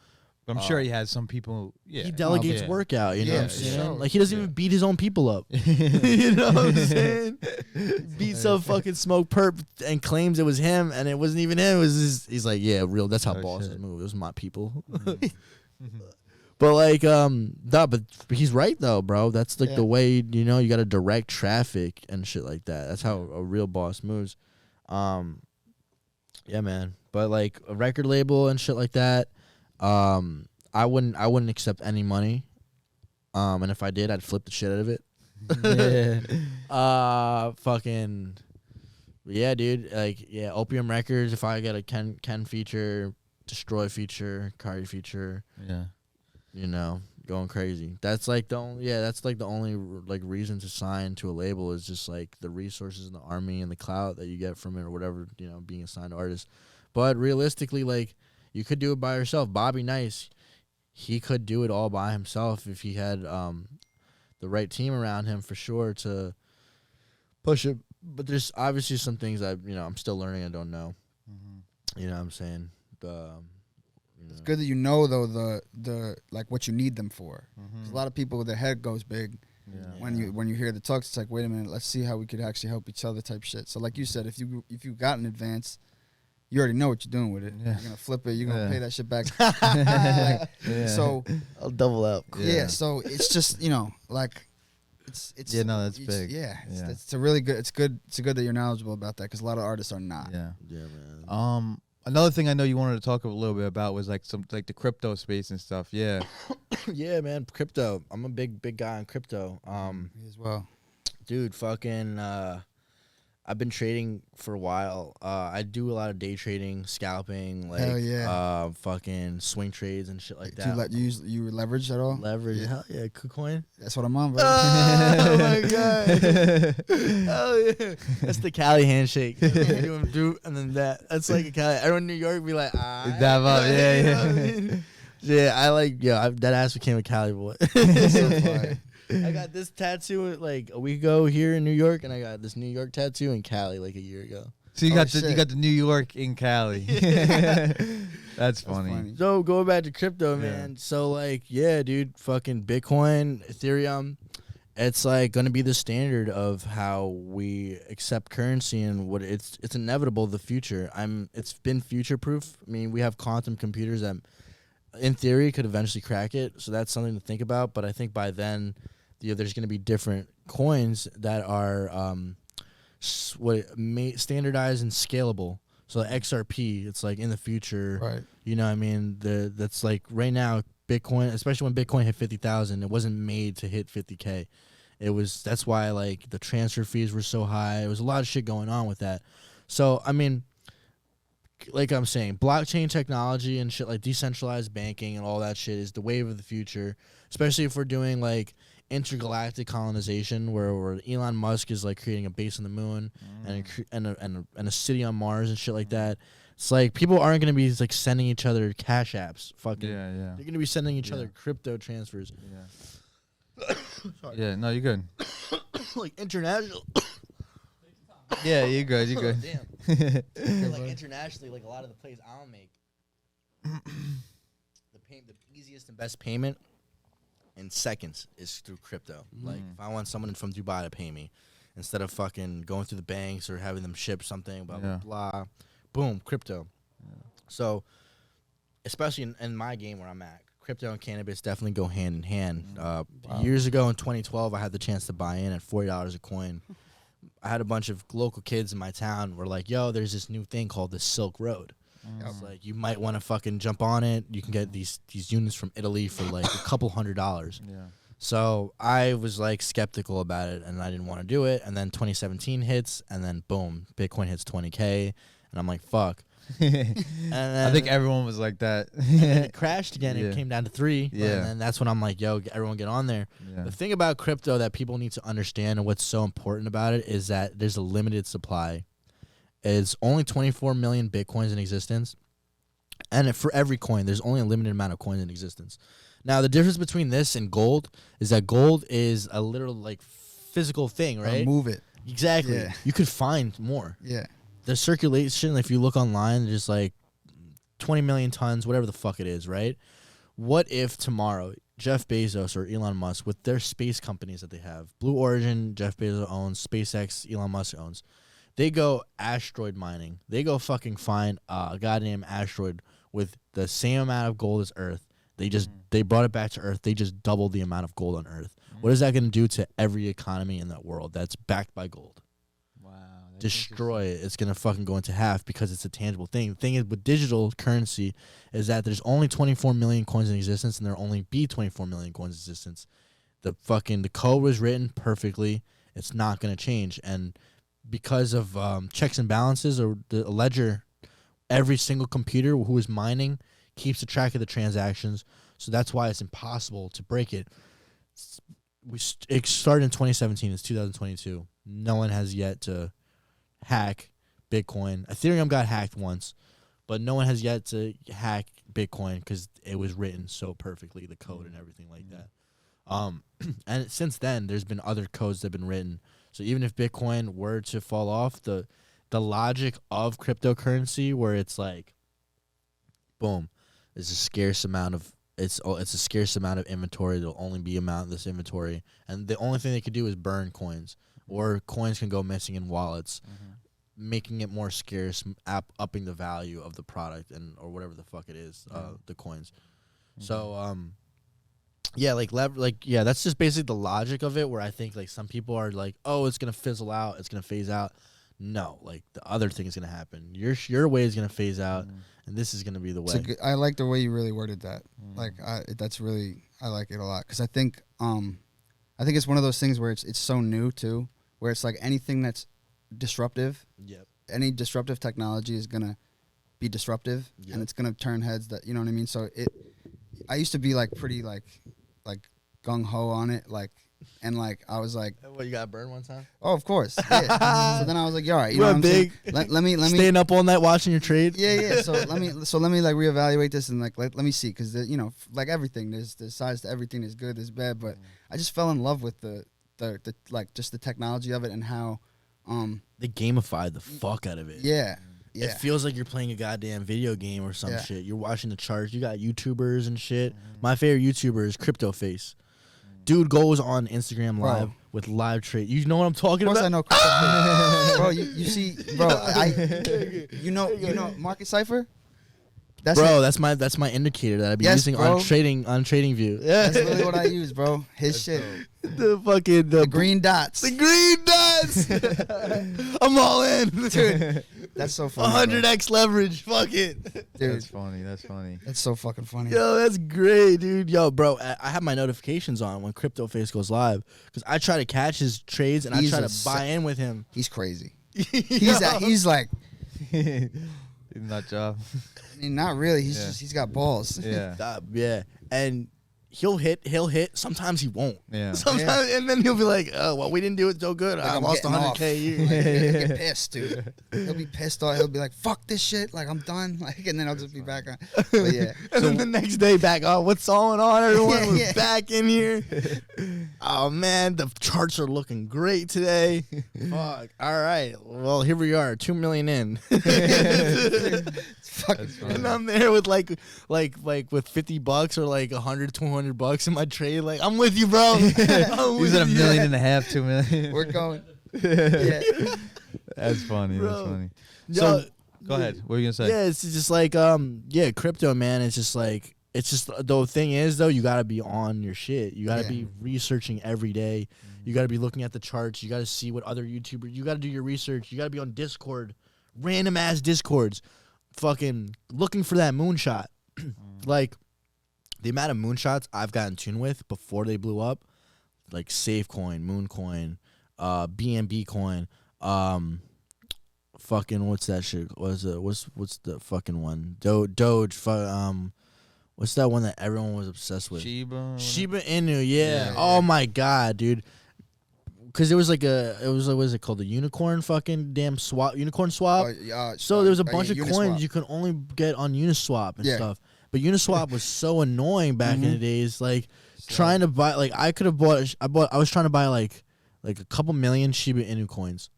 I'm sure he has some people. Yeah. He delegates work out, you know what I'm saying? Sure. Like, he doesn't even beat his own people up. You know what I'm saying? Beats up fucking Smoke Perp and claims it was him, and it wasn't even him. It was just, he's like, yeah, real, that's how bosses move. Those are my people. But like, but he's right though, bro. That's like the way, you know, you got to direct traffic and shit like that. That's how a real boss moves. Yeah, man. But like a record label and shit like that, I wouldn't accept any money. And if I did, I'd flip the shit out of it. Fucking, yeah, dude. Like, yeah, Opium Records. If I get a Ken feature, Destroy feature, Kari feature, Yeah. you know, going crazy. That's like the only, that's like the only like reason to sign to a label is just like the resources in the army and the clout that you get from it or whatever, you know, being a signed artist. But realistically, like, you could do it by yourself. Bobby Nice, he could do it all by himself if he had the right team around him for sure to push it. But there's obviously some things I'm still learning. I don't know. You know what I'm saying? It's good that you know though the like what you need them for. 'Cause a lot of people, their head goes big when you hear the talks. It's like, wait a minute, let's see how we could actually help each other type shit. So like you said, if you got an advance, you already know what you're doing with it. You're gonna flip it. You're gonna pay that shit back. So I'll double up. Yeah. So it's just like it's that's big. It's a really good. It's good that you're knowledgeable about that because a lot of artists are not. Yeah, man. Another thing I know you wanted to talk a little bit about was like the crypto space and stuff. Yeah. Yeah, man. Crypto. I'm a big guy on crypto. Me as well. Dude, fucking. I've been trading for a while. I do a lot of day trading, scalping, like Hell yeah. Fucking swing trades and shit like that. Do you leverage at all? Leverage? Yeah. Hell yeah, KuCoin. That's what I'm on, bro. Oh my god! Hell yeah, that's the Cali handshake. Do and then that. That's like a Cali. Everyone in New York be like, Dab up, yeah. Yeah, I like. That ass became a Cali boy. So fire. I got this tattoo like a week ago here in New York, and I got this New York tattoo in Cali like a year ago. So you got the New York in Cali. That's funny. So going back to crypto, man. So like, yeah, dude, fucking Bitcoin, Ethereum, it's like gonna be the standard of how we accept currency and what it's inevitable. The future. It's been future proof. I mean, we have quantum computers that, in theory, could eventually crack it. So that's something to think about. But I think by then, there's going to be different coins that are standardized and scalable. So the XRP, it's like in the future. Right. You know what I mean? That's like right now, Bitcoin, especially when Bitcoin hit 50,000, it wasn't made to hit 50K. That's why like the transfer fees were so high. There was a lot of shit going on with that. So, I mean, like I'm saying, blockchain technology and shit like decentralized banking and all that shit is the wave of the future, especially if we're doing like intergalactic colonization where Elon Musk is like creating a base on the moon and a city on Mars and shit like that. It's like people aren't going to be like sending each other cash apps. Fucking they're going to be sending each other crypto transfers. Yeah, no, you're good. Like international. Yeah, you're good. You're good. Damn. Like internationally, like a lot of the plays I'll make, the easiest and best payment in seconds is through crypto. Like if I want someone from Dubai to pay me, instead of fucking going through the banks or having them ship something, blah blah blah, boom, crypto. So, especially in my game where I'm at, crypto and cannabis definitely go hand in hand. Years ago in 2012, I had the chance to buy in at $40 a coin. I had a bunch of local kids in my town were like, yo, there's this new thing called the Silk Road. It's like, you might want to fucking jump on it. You can get these units from Italy for like a couple $100s. Yeah. So I was like skeptical about it and I didn't want to do it. And then 2017 hits and then boom, Bitcoin hits 20K. And I'm like, fuck. And then, I think everyone was like that. And then it crashed again. It came down to 3. Yeah. And then that's when I'm like, yo, everyone get on there. Yeah. The thing about crypto that people need to understand and what's so important about it is that there's a limited supply. It's only 24 million Bitcoins in existence. And for every coin, there's only a limited amount of coins in existence. Now, the difference between this and gold is that gold is a literal like physical thing, right? Move it. Exactly. Yeah. You could find more. Yeah. The circulation, if you look online, there's like 20 million tons, whatever the fuck it is, right? What if tomorrow Jeff Bezos or Elon Musk, with their space companies that they have, Blue Origin, Jeff Bezos owns, SpaceX, Elon Musk owns, they go asteroid mining. They go fucking find a goddamn asteroid with the same amount of gold as Earth. They brought it back to Earth. They just doubled the amount of gold on Earth. What is that going to do to every economy in that world that's backed by gold? Destroy it. It's gonna fucking go into half because it's a tangible thing. The thing is with digital currency is that there's only 24 million coins in existence, and there'll only be 24 million coins in existence. The code was written perfectly. It's not gonna change, and because of checks and balances or the ledger, every single computer who is mining keeps a track of the transactions. So that's why it's impossible to break it. It started in 2017. It's 2022. No one has yet to hack Bitcoin. Ethereum got hacked once, but no one has yet to hack Bitcoin because it was written so perfectly, the code and everything like that. And since then, there's been other codes that have been written. So even if Bitcoin were to fall off, the logic of cryptocurrency, where it's like, boom, there's a scarce amount of it's a scarce amount of inventory. There'll only be amount of this inventory, and the only thing they could do is burn coins, or coins can go missing in wallets, making it more scarce, upping the value of the product or whatever the fuck it is, the coins. So yeah, that's just basically the logic of it. Where I think like some people are like, oh, it's gonna fizzle out, it's gonna phase out. No, like the other thing is gonna happen. Your way is gonna phase out, and this is gonna be the way. I like the way you really worded that. Like that's really, I like it a lot, because I think it's one of those things where it's so new too, where it's like anything that's disruptive. Yep. Any disruptive technology is gonna be disruptive, and it's gonna turn heads. That, you know what I mean. So I used to be like pretty like gung ho on it, like. And like I was like, what, you got burned one time? Oh, of course. Yeah. So then I was like, all right, you know what I'm big. Saying? Let me staying up all night watching your trade. Yeah. So let me like reevaluate this and like let me see, because you know, like everything, there's sides to everything. There's good, there's bad, but I just fell in love with the like just the technology of it and how they gamified the fuck out of it. Yeah. It feels like you're playing a goddamn video game or some shit. You're watching the charts. You got YouTubers and shit. My favorite YouTuber is Crypto Face. Dude goes on Instagram Live with live trade. You know what I'm talking about? Of course I know. Bro, you see, bro, you know Market Cipher? That's my indicator that I be using on TradingView. Yeah. That's really what I use, bro. His shit. The green dots. The green dots. I'm all in. Dude, that's so funny. 100x leverage. Fuck it. Dude. That's funny. That's so fucking funny. Yo, that's great, dude. Yo, bro, I have my notifications on when Crypto Face goes live, because I try to catch his trades and I try to buy in with him. He's crazy. He's like nut job. I mean, not really. He's got balls. Yeah. Yeah. And he'll hit. Sometimes he won't. Yeah. Sometimes, and then he'll be like, "Oh, well, we didn't do it so good. Like, I lost 100K." He'll get pissed, dude. He'll be pissed off. He'll be like, "Fuck this shit. Like, I'm done." Like, and then I'll just be back on. But yeah. And then the next day, back on. What's going on? Everyone was back in here. Oh man, the charts are looking great today. Fuck. All right. Well, here we are, 2 million in. And I'm there with like with $50 or like $100-200 in my trade. Like, I'm with you, bro. He's at $1.5 million, 2 million. We're going. Yeah. That's funny. Bro. That's funny. Yo, So go ahead. What are you gonna say? Yeah, it's just like crypto, man. It's just like, the thing is though, you gotta be on your shit. You gotta be researching every day. You gotta be looking at the charts. You gotta see what other YouTubers. You gotta do your research. You gotta be on Discord, random ass Discords, fucking looking for that moonshot. Like, the amount of moonshots I've gotten tuned with before they blew up, like SafeCoin, Mooncoin, BNB coin, fucking what's that shit? What's the fucking one? Doge. What's that one that everyone was obsessed with? Shiba Inu. Yeah. Oh my god, dude. Because it was what is it called? The unicorn fucking damn swap, unicorn swap. So there was a bunch of coins you could only get on Uniswap and stuff. But Uniswap was so annoying back in the days. Like, trying to buy, like, I was trying to buy like a couple million Shiba Inu coins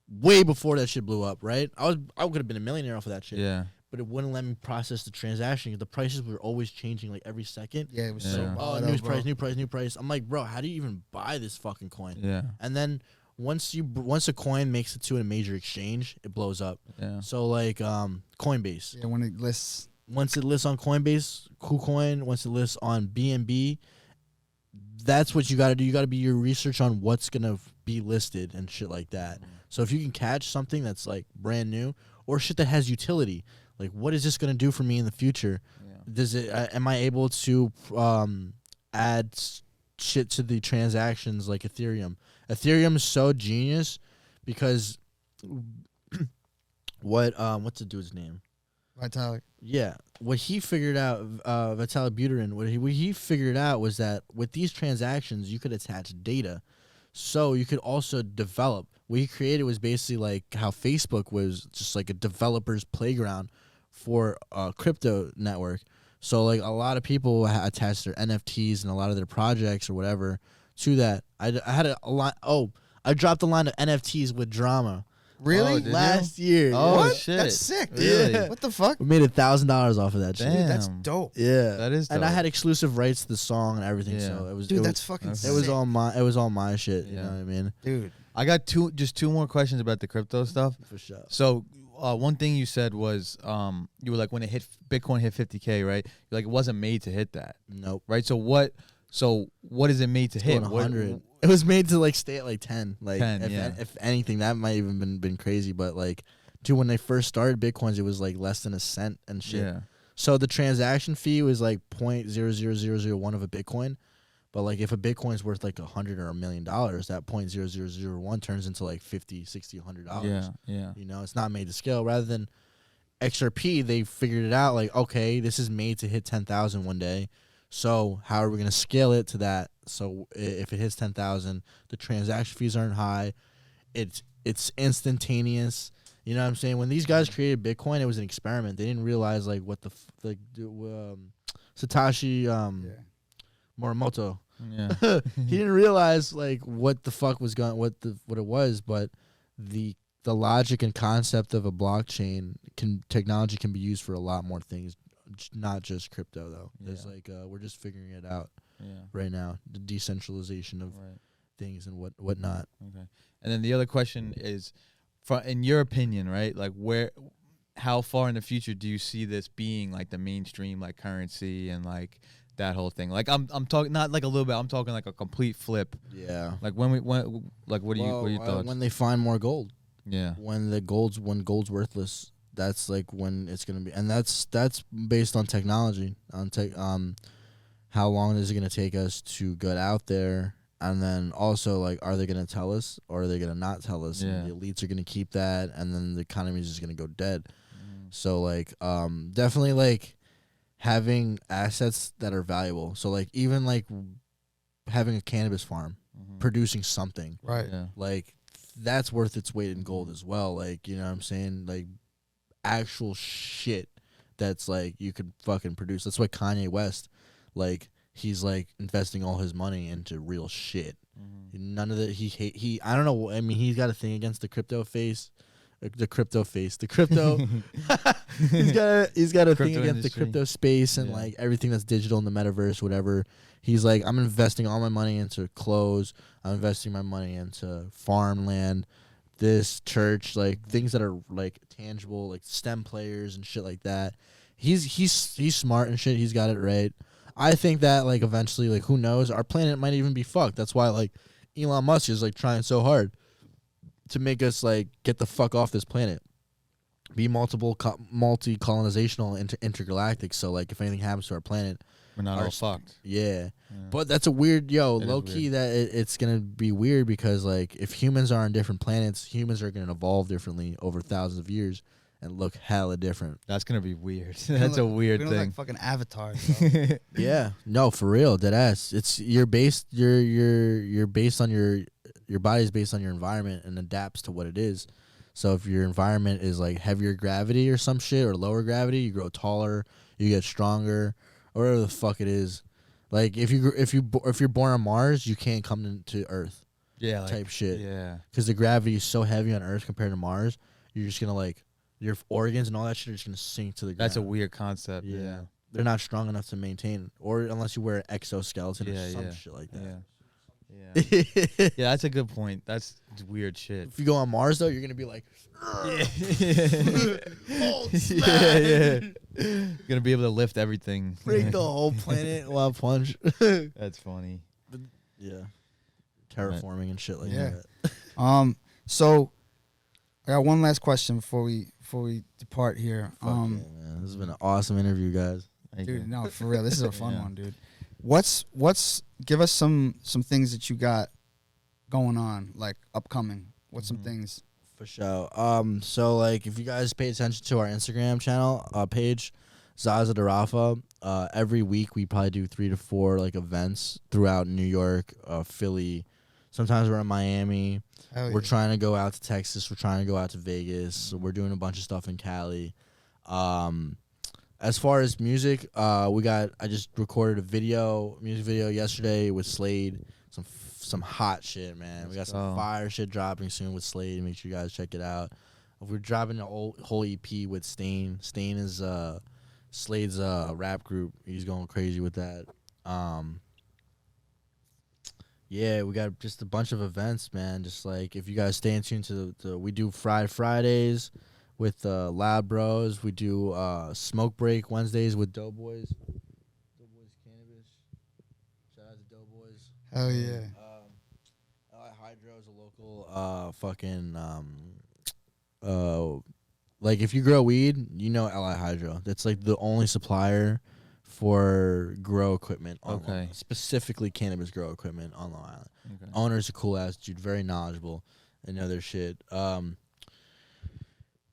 way before that shit blew up, right? I could have been a millionaire off of that shit. Yeah. But it wouldn't let me process the transaction. The prices were always changing like every second. Yeah, it was so new price. I'm like, bro, how do you even buy this fucking coin? Yeah. And then once a coin makes it to a major exchange, it blows up. Yeah. So like Coinbase. Yeah, when it lists. Once it lists on Coinbase, KuCoin, once it lists on BNB, that's what you got to do. You got to be your research on what's going to be listed and shit like that. So if you can catch something that's like brand new or shit that has utility, like, what is this going to do for me in the future? Yeah. Does it? Am I able to add shit to the transactions like Ethereum? Ethereum is so genius because what's the dude's name? Vitalik. Yeah, what he figured out, Vitalik Buterin, what he figured out was that with these transactions, you could attach data, so you could also develop. What he created was basically like how Facebook was just like a developer's playground for a crypto network. So like a lot of people attach their NFTs and a lot of their projects or whatever to that. I had a line. Oh, I dropped a line of NFTs with drama. Really? Oh, did Last year. Oh, What? shit. That's sick. Really? Yeah. What the fuck? We made $1,000 off of that shit. Damn. Dude, that's dope. Yeah, That is and I dope. had exclusive rights to the song and everything. Yeah. So it was, Dude, it that's was, fucking it sick. it was all my, it was all my shit. You Yeah. know what I mean? Dude. I got two more questions about the crypto stuff. For sure. So one thing you said was you were like when Bitcoin hit 50K, right? You're like it wasn't made to hit that, Nope. right? So what is it made to hit? Going What- 100. It was made to like stay at like 10. Like 10, if, yeah. if anything, that might even been crazy. But like, dude, when they first started Bitcoins, it was like less than a cent and shit. Yeah. So the transaction fee was like 0.00001 of a Bitcoin. But like if a Bitcoin's worth like $100 or $1 million, that 0.0001 turns into like $50, $60, $100. Yeah. Yeah. You know, it's not made to scale. Rather than XRP, they figured it out like, okay, this is made to hit 10,000 one day. So how are we going to scale it to that? So if it hits 10,000, the transaction fees aren't high. It's instantaneous. You know what I'm saying? When these guys created Bitcoin, it was an experiment. They didn't realize like what Satoshi Morimoto. Yeah. He didn't realize like what the fuck was going, what it was, but the logic and concept of a blockchain technology can be used for a lot more things, not just crypto though. It's Yeah. like we're just figuring it out Yeah. right now, the decentralization of Right. things and whatnot. Okay. And then the other question is, in your opinion, right? Like how far in the future do you see this being like the mainstream like currency and like that whole thing? Like I'm talking not like a little bit. I'm talking like a complete flip. Yeah. Like what are your thoughts? When they find more gold, Yeah. when gold's worthless, that's like when it's gonna be, and that's based on technology, on how long is it gonna take us to get out there, and then also like, are they gonna tell us or are they gonna not tell us? Yeah. And the elites are gonna keep that, and then the economy is just gonna go dead. So like, definitely like having assets that are valuable. So like even like having a cannabis farm, producing something, Right. Yeah. like that's worth its weight in gold as well. Like, you know what I'm saying? Like actual shit that's like you could fucking produce. That's why Kanye West, like he's like investing all his money into real shit. None of the he I don't know. I mean, he's got a thing against the crypto. He's got a thing Crypto against industry. the crypto space and Yeah. like everything that's digital in the metaverse, whatever. He's like, I'm investing all my money into clothes. I'm investing my money into farmland, this church, like things that are like tangible, like STEM players and shit like that. He's smart and shit. He's got it right. I think that like eventually, like who knows, our planet might even be fucked. That's why like Elon Musk is like trying so hard to make us like get the fuck off this planet. Be multi-colonizational, intergalactic. So like if anything happens to our planet, We're not Our all fucked. yeah. But that's a weird, low is key that it's gonna be weird because like if humans are on different planets, humans are gonna evolve differently over thousands of years and look hella different. That's gonna be weird. That's a weird We don't thing. like fucking avatars. Bro. Yeah, no, for real, dead ass. It's you're based on your body's based on your environment and adapts to what it is. So if your environment is like heavier gravity or some shit or lower gravity, you grow taller, you get stronger, or whatever the fuck it is. Like if you're born on Mars, you can't come to Earth Yeah. type shit. Yeah. Because the gravity is so heavy on Earth compared to Mars, you're just gonna like your organs and all that shit are just gonna sink to the ground. That's a weird concept. Yeah. Yeah. They're not strong enough to maintain, or unless you wear an exoskeleton Yeah, or some yeah. shit like Yeah. that. Yeah. Yeah, that's a good point. That's weird shit. If you go on Mars though, you're gonna be like, Yeah. Gonna be able to lift everything. break the whole planet while punch. That's funny. Yeah, terraforming and shit like Yeah. that. So I got one last question before we depart here. Fuck yeah, man. This has been an awesome interview, guys. Thank Dude, you. no, for real, this is a fun Yeah. one, dude. What's give us some things that you got going on, like upcoming. What's some things? For sure. So like, if you guys pay attention to our Instagram channel page, ZaZa to Rafa, every week we probably do 3 to 4 like events throughout New York, Philly. Sometimes we're in Miami. We're trying to go out to Texas. We're trying to go out to Vegas. We're doing a bunch of stuff in Cali. As far as music, I just recorded a music video yesterday with Slade. Some hot shit, man. We got some fire shit dropping soon with Slade. Make sure you guys check it out. We're dropping a whole EP with Stain. Stain is Slade's rap group. He's going crazy with that. Yeah, we got just a bunch of events, man. Just like, if you guys stay in tune to we do Fridays with Lab Bros. We do Smoke Break Wednesdays with Doughboys. Doughboys Cannabis. Shout out to Doughboys. Hell yeah. Hydro is a local like, if you grow weed, you know LI Hydro. That's like the only supplier for grow equipment on Long Island, specifically cannabis grow equipment on Long Island. Okay. Owner's a cool ass dude, very knowledgeable and know their shit.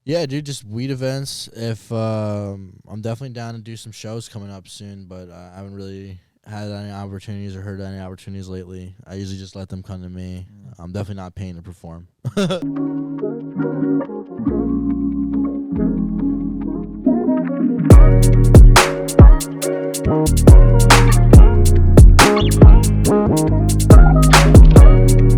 Yeah, dude, just weed events. If I'm definitely down to do some shows coming up soon, but I haven't really had any opportunities or heard any opportunities lately. I usually just let them come to me. I'm definitely not paying to perform.